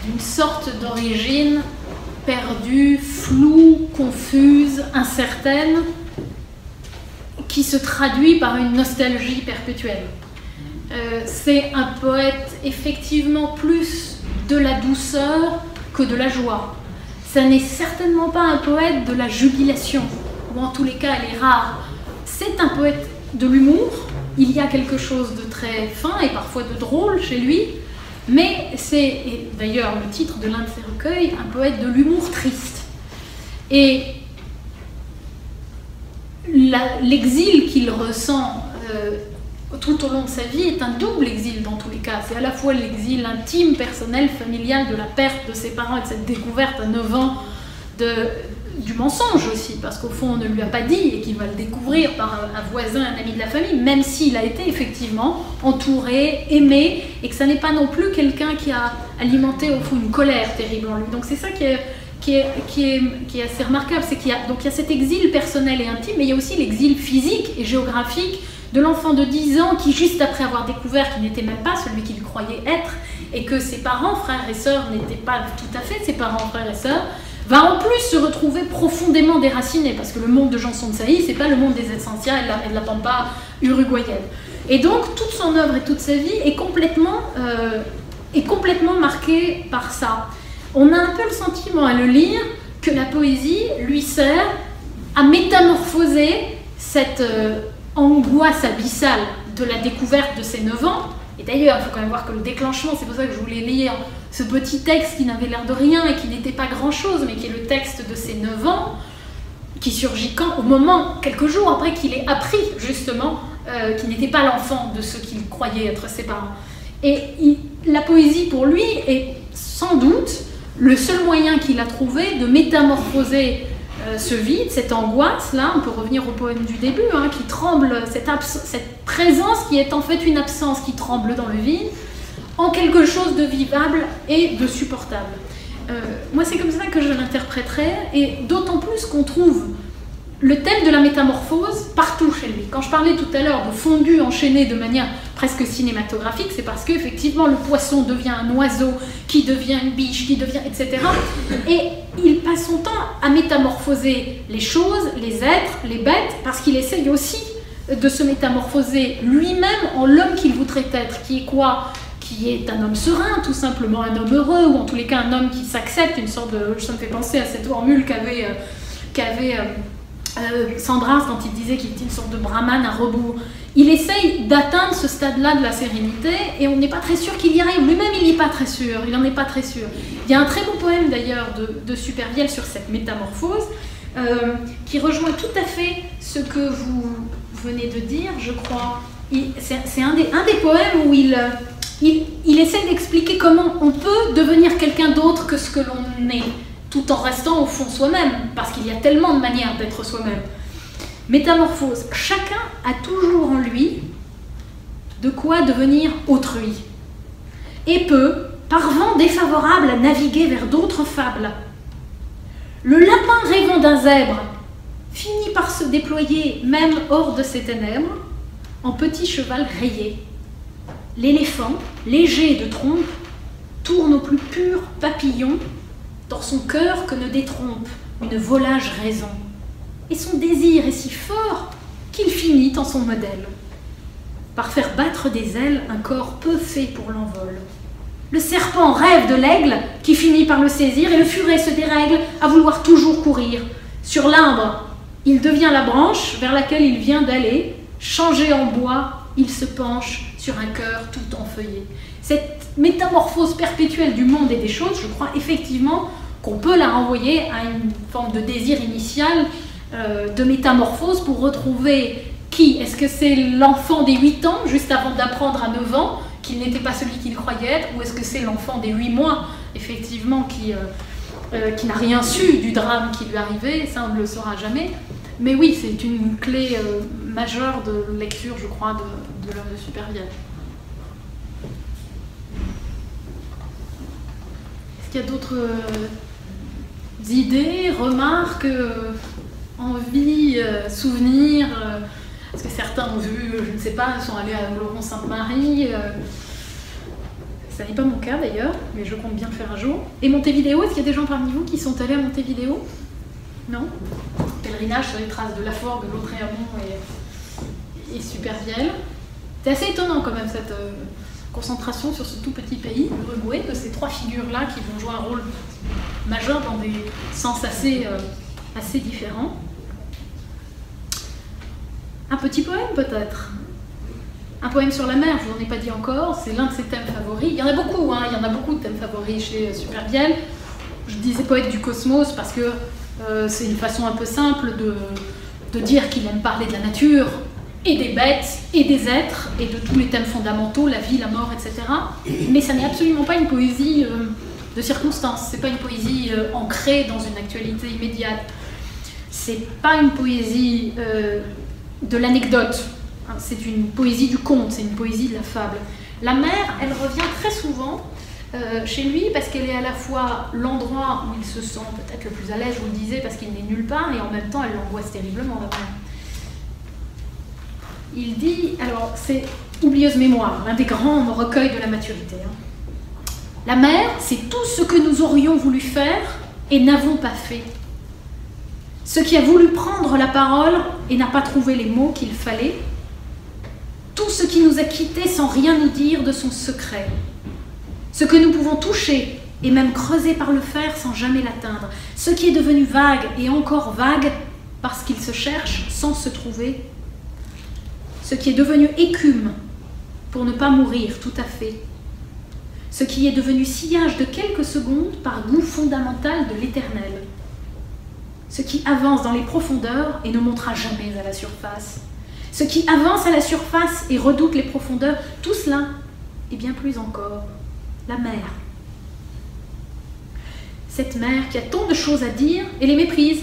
d'une sorte d'origine perdue, floue, confuse, incertaine, qui se traduit par une nostalgie perpétuelle. C'est un poète effectivement plus de la douceur que de la joie. Ça n'est certainement pas un poète de la jubilation, ou en tous les cas elle est rare. C'est un poète de l'humour, il y a quelque chose de très fin et parfois de drôle chez lui, mais c'est, d'ailleurs le titre de l'un de ses recueils, un poète de l'humour triste. Et l'exil qu'il ressent tout au long de sa vie est un double exil dans tous les cas. C'est à la fois l'exil intime, personnel, familial de la perte de ses parents et de cette découverte à 9 ans du mensonge aussi, parce qu'au fond on ne lui a pas dit et qu'il va le découvrir par un voisin, un ami de la famille, même s'il a été effectivement entouré, aimé, et que ça n'est pas non plus quelqu'un qui a alimenté au fond une colère terrible en lui. Donc c'est ça qui est assez remarquable, c'est qu'il y a cet exil personnel et intime, mais il y a aussi l'exil physique et géographique de l'enfant de 10 ans qui, juste après avoir découvert qu'il n'était même pas celui qu'il croyait être, et que ses parents, frères et sœurs, n'étaient pas tout à fait ses parents, frères et sœurs, va en plus se retrouver profondément déraciné, parce que le monde de Janson de Sailly, c'est pas le monde des Essentia et de la pampa uruguayenne. Et donc, toute son œuvre et toute sa vie est complètement marquée par ça. On a un peu le sentiment à le lire que la poésie lui sert à métamorphoser cette angoisse abyssale de la découverte de ses 9 ans. Et d'ailleurs, il faut quand même voir que le déclenchement, c'est pour ça que je voulais lire ce petit texte qui n'avait l'air de rien et qui n'était pas grand-chose, mais qui est le texte de ses 9 ans, qui surgit au moment, quelques jours après qu'il ait appris justement qu'il n'était pas l'enfant de ce qu'il croyait être ses parents. Et la poésie pour lui est sans doute le seul moyen qu'il a trouvé de métamorphoser ce vide, cette angoisse, là, on peut revenir au poème du début, hein, qui tremble, cette présence qui est en fait une absence qui tremble dans le vide, en quelque chose de vivable et de supportable. Moi, c'est comme ça que je l'interpréterais, et d'autant plus qu'on trouve le thème de la métamorphose partout chez lui. Quand je parlais tout à l'heure de fondu enchaîné de manière presque cinématographique, c'est parce qu'effectivement le poisson devient un oiseau, qui devient une biche, qui devient, etc. Et il passe son temps à métamorphoser les choses, les êtres, les bêtes, parce qu'il essaye aussi de se métamorphoser lui-même en l'homme qu'il voudrait être, qui est quoi ? Qui est un homme serein, tout simplement, un homme heureux, ou en tous les cas un homme qui s'accepte, une sorte de... Ça me fait penser à cette formule qu'avait Sandras, quand il disait qu'il était une sorte de brahman, un robot, il essaye d'atteindre ce stade-là de la sérénité et on n'est pas très sûr qu'il y arrive. Lui-même, il n'est pas très sûr, il n'en est pas très sûr. Il y a un très beau poème d'ailleurs de Supervielle sur cette métamorphose qui rejoint tout à fait ce que vous venez de dire, je crois. C'est un des poèmes où il essaie d'expliquer comment on peut devenir quelqu'un d'autre que ce que l'on est, tout en restant au fond soi-même, parce qu'il y a tellement de manières d'être soi-même. Métamorphose, chacun a toujours en lui de quoi devenir autrui, et peut, par vent défavorable, naviguer vers d'autres fables. Le lapin rêvant d'un zèbre finit par se déployer, même hors de ses ténèbres, en petit cheval rayé. L'éléphant, léger de trompe, tourne au plus pur papillon, dans son cœur que ne détrompe une volage raison. Et son désir est si fort qu'il finit en son modèle, par faire battre des ailes un corps peu fait pour l'envol. Le serpent rêve de l'aigle qui finit par le saisir et le furet se dérègle à vouloir toujours courir. Sur l'arbre, il devient la branche vers laquelle il vient d'aller. Changé en bois, il se penche sur un cœur tout enfeuillé. Cette métamorphose perpétuelle du monde et des choses, je crois effectivement qu'on peut la renvoyer à une forme de désir initial, de métamorphose pour retrouver qui? Est-ce que c'est l'enfant des 8 ans, juste avant d'apprendre à 9 ans, qu'il n'était pas celui qu'il croyait être, ou est-ce que c'est l'enfant des 8 mois, effectivement, qui n'a rien su du drame qui lui arrivait? Ça, on ne le saura jamais. Mais oui, c'est une clé majeure de lecture, je crois, de l'œuvre de Supervielle. Est-ce qu'il y a d'autres idées, remarques, envies, souvenirs? Parce que certains ont vu, je ne sais pas, sont allés à Oloron-Sainte-Marie. Ça n'est pas mon cas d'ailleurs, mais je compte bien le faire un jour. Et Montevideo, est-ce qu'il y a des gens parmi vous qui sont allés à Montevideo? Non? Pèlerinage sur les traces de Laforgue, de Lautréamont et Supervielle. C'est assez étonnant quand même cette concentration sur ce tout petit pays, l'Uruguay, de ces 3 figures-là qui vont jouer un rôle majeur dans des sens assez différents. Un petit poème peut-être. Un poème sur la mer, je ne vous en ai pas dit encore, c'est l'un de ses thèmes favoris. Il y en a beaucoup, hein, il y en a beaucoup de thèmes favoris chez Supervielle. Je disais poète du cosmos parce que c'est une façon un peu simple de dire qu'il aime parler de la nature, et des bêtes, et des êtres, et de tous les thèmes fondamentaux, la vie, la mort, etc. Mais ça n'est absolument pas une poésie de circonstance, c'est pas une poésie ancrée dans une actualité immédiate. C'est pas une poésie de l'anecdote, hein, c'est une poésie du conte, c'est une poésie de la fable. La mer, elle revient très souvent chez lui parce qu'elle est à la fois l'endroit où il se sent peut-être le plus à l'aise, je vous le disais, parce qu'il n'est nulle part, et en même temps elle l'angoisse terriblement, la mer. Il dit, alors c'est Oublieuse mémoire, l'un des grands recueils de la maturité. Hein. La mer, c'est tout ce que nous aurions voulu faire et n'avons pas fait. Ce qui a voulu prendre la parole et n'a pas trouvé les mots qu'il fallait. Tout ce qui nous a quittés sans rien nous dire de son secret. Ce que nous pouvons toucher et même creuser par le fer sans jamais l'atteindre. Ce qui est devenu vague et encore vague parce qu'il se cherche sans se trouver. Ce qui est devenu écume pour ne pas mourir tout à fait. Ce qui est devenu sillage de quelques secondes par goût fondamental de l'éternel. Ce qui avance dans les profondeurs et ne montera jamais à la surface. Ce qui avance à la surface et redoute les profondeurs, tout cela et bien plus encore, la mer. Cette mer qui a tant de choses à dire et les méprise.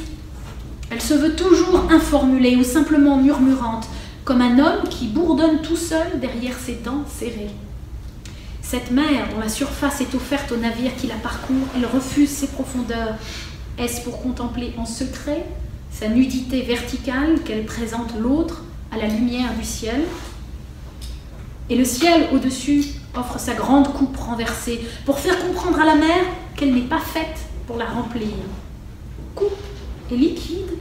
Elle se veut toujours informulée ou simplement murmurante, comme un homme qui bourdonne tout seul derrière ses dents serrées. Cette mer dont la surface est offerte aux navires qui la parcourent, elle refuse ses profondeurs. Est-ce pour contempler en secret sa nudité verticale qu'elle présente l'autre à la lumière du ciel? Et le ciel au-dessus offre sa grande coupe renversée pour faire comprendre à la mer qu'elle n'est pas faite pour la remplir. Coupe et liquide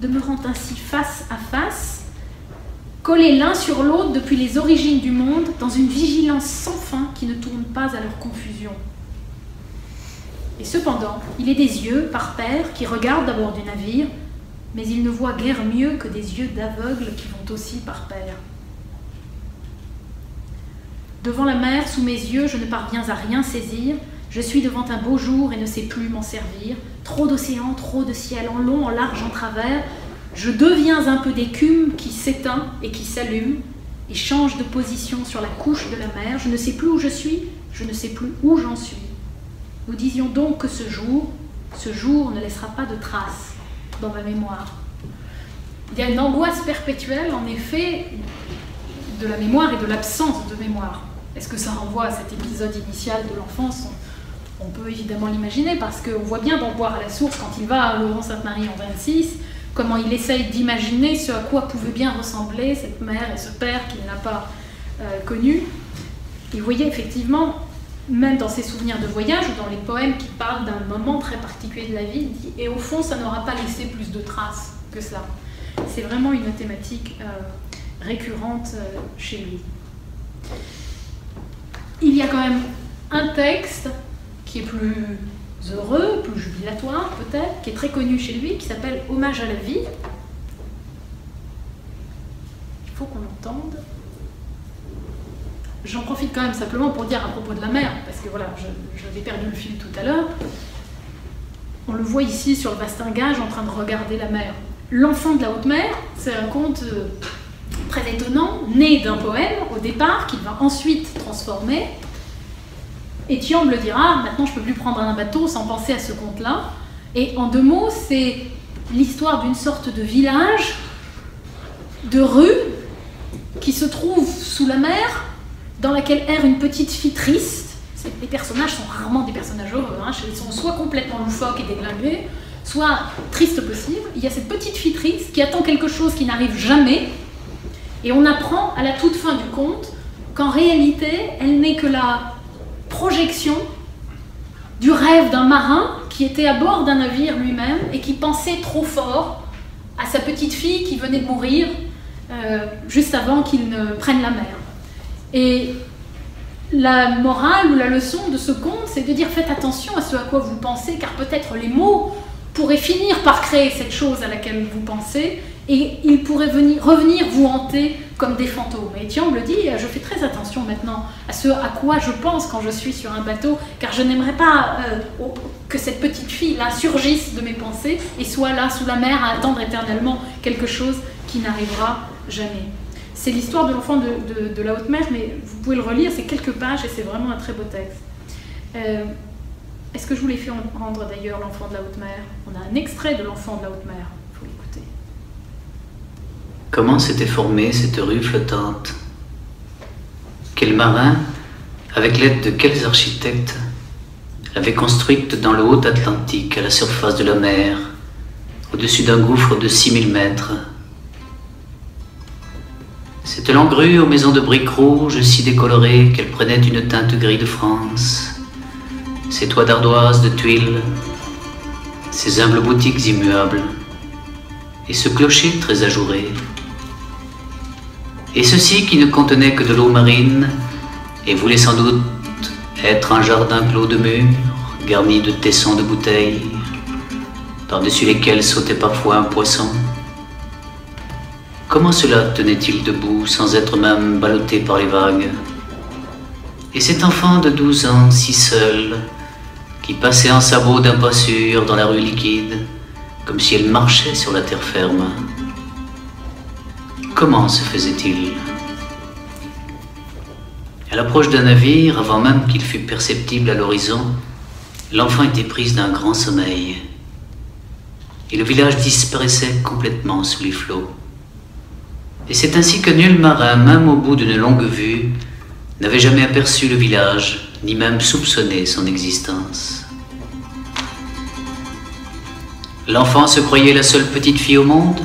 demeurant ainsi face à face, collés l'un sur l'autre depuis les origines du monde dans une vigilance sans fin qui ne tourne pas à leur confusion. Et cependant, il est des yeux, par paire, qui regardent d'abord du navire, mais il ne voit guère mieux que des yeux d'aveugles qui vont aussi par paire. Devant la mer, sous mes yeux, je ne parviens à rien saisir. Je suis devant un beau jour et ne sais plus m'en servir. Trop d'océans, trop de ciel, en long, en large, en travers. Je deviens un peu d'écume qui s'éteint et qui s'allume et change de position sur la couche de la mer. Je ne sais plus où je suis, je ne sais plus où j'en suis. Nous disions donc que ce jour ne laissera pas de traces dans ma mémoire. Il y a une angoisse perpétuelle, en effet, de la mémoire et de l'absence de mémoire. Est-ce que ça renvoie à cet épisode initial de l'enfance? On peut évidemment l'imaginer, parce qu'on voit bien dans Boire à la source, quand il va à Laurent-Sainte-Marie en 26, comment il essaye d'imaginer ce à quoi pouvait bien ressembler cette mère et ce père qu'il n'a pas connu. Et vous voyez effectivement, même dans ses souvenirs de voyage ou dans les poèmes qui parlent d'un moment très particulier de la vie, il dit « et au fond, ça n'aura pas laissé plus de traces que ça ». C'est vraiment une thématique récurrente chez lui. Il y a quand même un texte qui est plus heureux, plus jubilatoire peut-être, qui est très connu chez lui, qui s'appelle « Hommage à la vie ». Il faut qu'on l'entende. J'en profite quand même simplement pour dire à propos de la mer, parce que voilà, j'avais perdu le fil tout à l'heure. On le voit ici sur le bastingage en train de regarder la mer. L'enfant de la haute mer, c'est un conte très étonnant, né d'un poème au départ, qu'il va ensuite transformer. Et Thiambe le dira, maintenant je ne peux plus prendre un bateau sans penser à ce conte-là. Et en 2 mots, c'est l'histoire d'une sorte de village, de rue, qui se trouve sous la mer, dans laquelle erre une petite fille triste. Les personnages sont rarement des personnages heureux, hein. Ils sont soit complètement loufoques et déglingués, soit tristes possible. Il y a cette petite fille triste qui attend quelque chose qui n'arrive jamais, et on apprend à la toute fin du conte qu'en réalité, elle n'est que la projection du rêve d'un marin qui était à bord d'un navire lui-même et qui pensait trop fort à sa petite fille qui venait de mourir juste avant qu'il ne prenne la mer. Et la morale ou la leçon de ce conte, c'est de dire faites attention à ce à quoi vous pensez, car peut-être les mots pourraient finir par créer cette chose à laquelle vous pensez, et ils pourraient revenir vous hanter comme des fantômes. Et Thiambe le dit, je fais très attention maintenant à ce à quoi je pense quand je suis sur un bateau, car je n'aimerais pas que cette petite fille-là surgisse de mes pensées et soit là sous la mer à attendre éternellement quelque chose qui n'arrivera jamais. C'est l'histoire de l'enfant de la haute mer, mais vous pouvez le relire, c'est quelques pages et c'est vraiment un très beau texte. Est-ce que je vous l'ai fait rendre d'ailleurs, l'enfant de la haute mer? On a un extrait de l'enfant de la haute mer, il faut l'écouter. Comment s'était formée cette rue flottante? Quel marin, avec l'aide de quels architectes, l'avait construite dans le haut Atlantique, à la surface de la mer, au-dessus d'un gouffre de 6000 mètres? Cette longue rue aux maisons de briques rouges si décolorées qu'elle prenait une teinte gris de France, ces toits d'ardoise, de tuiles, ces humbles boutiques immuables, et ce clocher très ajouré, et ceci qui ne contenait que de l'eau marine et voulait sans doute être un jardin clos de murs, garni de tessons de bouteilles, par-dessus lesquels sautait parfois un poisson. Comment cela tenait-il debout sans être même ballotté par les vagues? Et cet enfant de 12 ans, si seul, qui passait en sabots d'un pas sûr dans la rue liquide, comme si elle marchait sur la terre ferme. Comment se faisait-il? À l'approche d'un navire, avant même qu'il fût perceptible à l'horizon, l'enfant était prise d'un grand sommeil, et le village disparaissait complètement sous les flots. Et c'est ainsi que nul marin, même au bout d'une longue vue, n'avait jamais aperçu le village, ni même soupçonné son existence. L'enfant se croyait la seule petite fille au monde?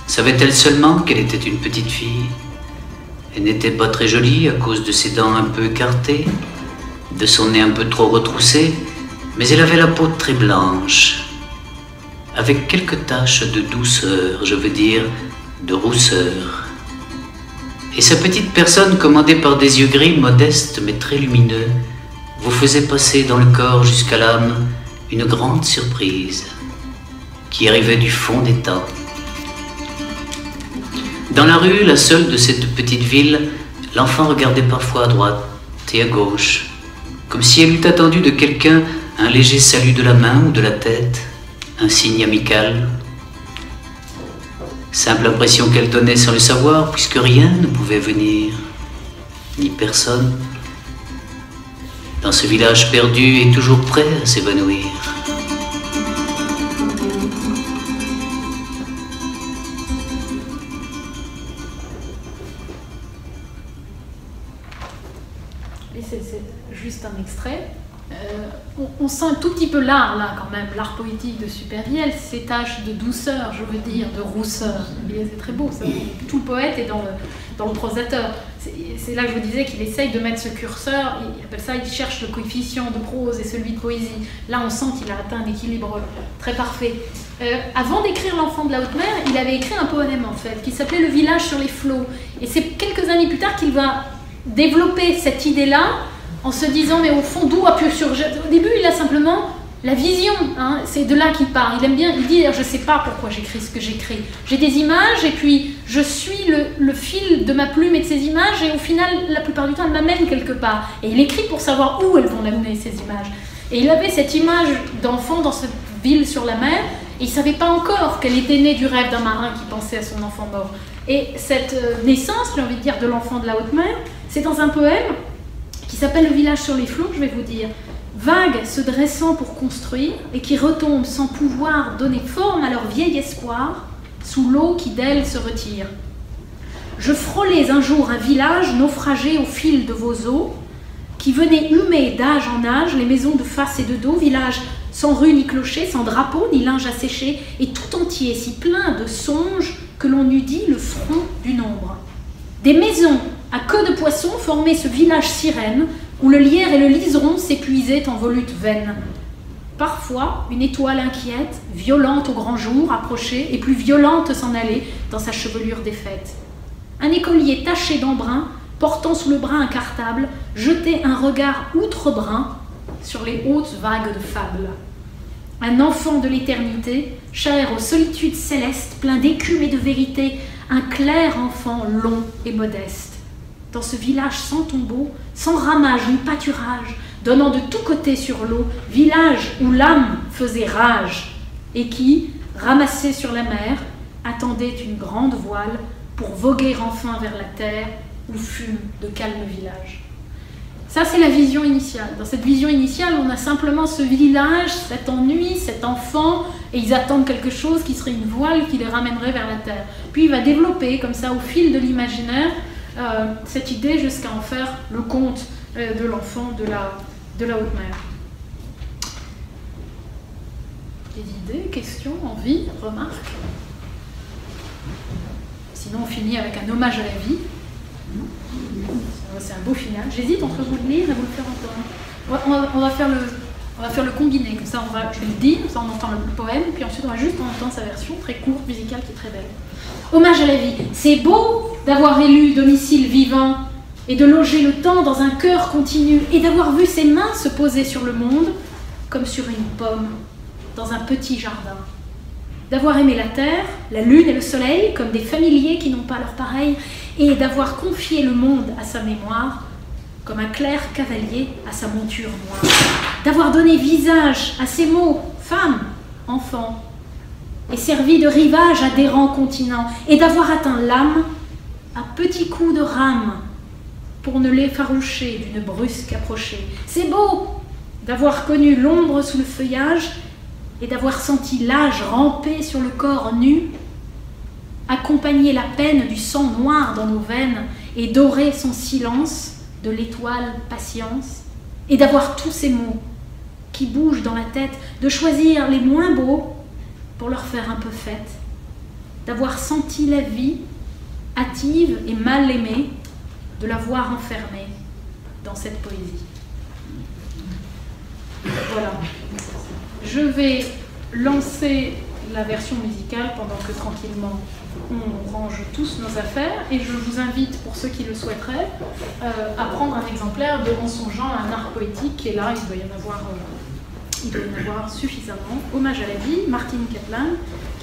Savait-elle seulement qu'elle était une petite fille? Elle n'était pas très jolie à cause de ses dents un peu écartées, de son nez un peu trop retroussé, mais elle avait la peau très blanche, avec quelques taches de douceur, je veux dire, de rousseur. Et sa petite personne, commandée par des yeux gris, modestes mais très lumineux, vous faisait passer dans le corps jusqu'à l'âme une grande surprise. qui arrivait du fond des temps. Dans la rue, la seule de cette petite ville, l'enfant regardait parfois à droite et à gauche, comme si elle eût attendu de quelqu'un un léger salut de la main ou de la tête, un signe amical. Simple impression qu'elle donnait sans le savoir, puisque rien ne pouvait venir, ni personne, dans ce village perdu et toujours prêt à s'évanouir. Et c'est juste un extrait. On sent un tout petit peu l'art, là, quand même, l'art poétique de Supervielle, ces taches de douceur, je veux dire, de rousseur. C'est très beau, ça. Tout le poète est dans le prosateur. C'est là que je vous disais qu'il essaye de mettre ce curseur, il appelle ça, il cherche le coefficient de prose et celui de poésie. Là, on sent qu'il a atteint un équilibre très parfait. Avant d'écrire L'Enfant de la Haute Mer, il avait écrit un poème, en fait, qui s'appelait Le village sur les flots. Et c'est quelques années plus tard qu'il va développer cette idée-là, en se disant, mais au fond, d'où a pu surgir... Au début, il a simplement la vision, hein, c'est de là qu'il part. Il aime bien, il dit, je ne sais pas pourquoi j'écris ce que j'écris. J'ai des images, et puis je suis le fil de ma plume et de ces images, et au final, la plupart du temps, elles m'amènent quelque part. Et il écrit pour savoir où elles vont l'amener, ces images. Et il avait cette image d'enfant dans cette ville sur la mer, et il ne savait pas encore qu'elle était née du rêve d'un marin qui pensait à son enfant mort. Et cette naissance, j'ai envie de dire, de l'enfant de la haute mer, c'est dans un poème qui s'appelle Le village sur les flots, je vais vous dire. Vagues se dressant pour construire et qui retombent sans pouvoir donner forme à leur vieil espoir sous l'eau qui d'elles se retire. Je frôlais un jour un village naufragé au fil de vos eaux qui venait humer d'âge en âge les maisons de face et de dos, village sans rue ni clocher, sans drapeau ni linge à sécher et tout entier si plein de songes que l'on eût dit le front du nombre. Des maisons à queue de poisson formaient ce village sirène où le lierre et le liseron s'épuisaient en volutes vaines. Parfois, une étoile inquiète, violente au grand jour, approchait et plus violente s'en allait dans sa chevelure défaite. Un écolier taché d'embrun, portant sous le bras un cartable, jetait un regard outre-brun sur les hautes vagues de fable. Un enfant de l'éternité, cher aux solitudes célestes, plein d'écume et de vérité, un clair enfant long et modeste. Dans ce village sans tombeau, sans ramage ni pâturage, donnant de tous côtés sur l'eau, village où l'âme faisait rage, et qui, ramassé sur la mer, attendait une grande voile pour voguer enfin vers la terre où fume de calmes villages. Ça, c'est la vision initiale. Dans cette vision initiale, on a simplement ce village, cet ennui, cet enfant, et ils attendent quelque chose qui serait une voile qui les ramènerait vers la terre. Puis il va développer, comme ça, au fil de l'imaginaire, cette idée jusqu'à en faire le conte de l'enfant de la haute mer. Des idées, questions, envies, remarques? Sinon, on finit avec un hommage à la vie. C'est un beau final. J'hésite entre vous le lire et vous le faire entendre. On va faire le combiné, comme ça je vais le dire, ça on entend le poème, puis ensuite on va juste entendre sa version très courte, musicale, qui est très belle. Hommage à la vie. C'est beau d'avoir élu domicile vivant et de loger le temps dans un cœur continu et d'avoir vu ses mains se poser sur le monde comme sur une pomme dans un petit jardin. D'avoir aimé la terre, la lune et le soleil comme des familiers qui n'ont pas leur pareil et d'avoir confié le monde à sa mémoire comme un clair cavalier à sa monture noire. D'avoir donné visage à ces mots, femme, enfant, et servi de rivage à d'errants continents, et d'avoir atteint l'âme à petits coups de rame pour ne l'effaroucher d'une brusque approchée. C'est beau d'avoir connu l'ombre sous le feuillage et d'avoir senti l'âge ramper sur le corps nu, accompagner la peine du sang noir dans nos veines et dorer son silence de l'étoile patience, et d'avoir tous ces mots qui bougent dans la tête, de choisir les moins beaux pour leur faire un peu fête, d'avoir senti la vie hâtive et mal aimée, de la voir enfermée dans cette poésie. Voilà. Je vais lancer la version musicale pendant que tranquillement on range tous nos affaires, et je vous invite, pour ceux qui le souhaiteraient, à prendre un exemplaire de En songeant à un art poétique qui est là, il doit y en avoir il doit y en avoir suffisamment. Hommage à la vie, Martin Kaplan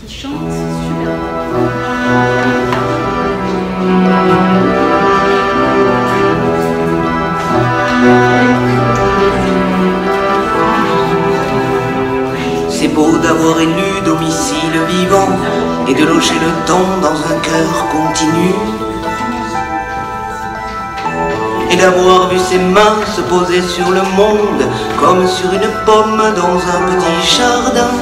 qui chante super bien. C'est beau d'avoir élu domicile vivant et de loger le temps dans un cœur continu, et d'avoir vu ses mains se poser sur le monde comme sur une pomme dans un petit jardin,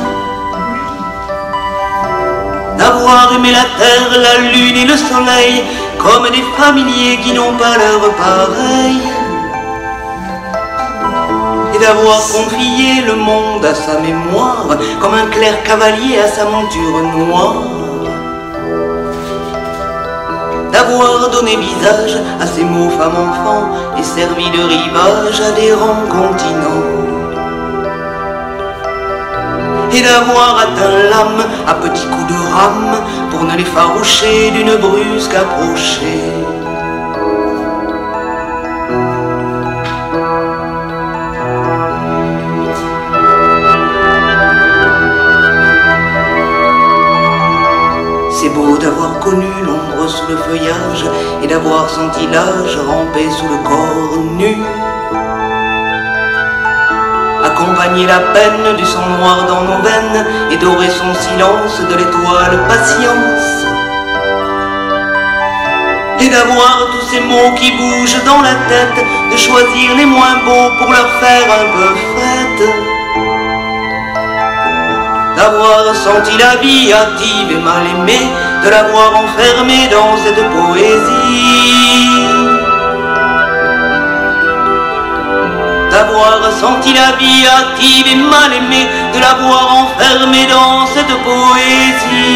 d'avoir aimé la terre, la lune et le soleil comme des familiers qui n'ont pas leur pareil, et d'avoir confié le monde à sa mémoire comme un clerc cavalier à sa monture noire, d'avoir donné visage à ces mots femmes-enfants et servi de rivage à des rangs continents, et d'avoir atteint l'âme à petits coups de rame pour ne les faroucher d'une brusque approchée. C'est beau d'avoir connu l'ombre sous le feuillage et d'avoir senti l'âge ramper sous le corps nu, accompagner la peine du sang noir dans nos veines et dorer son silence de l'étoile patience, et d'avoir tous ces mots qui bougent dans la tête, de choisir les moins beaux pour leur faire un peu fête, d'avoir senti la vie hâtive et mal aimée, de l'avoir enfermée dans cette poésie, d'avoir senti la vie hâtive et mal aimée, de l'avoir enfermée dans cette poésie.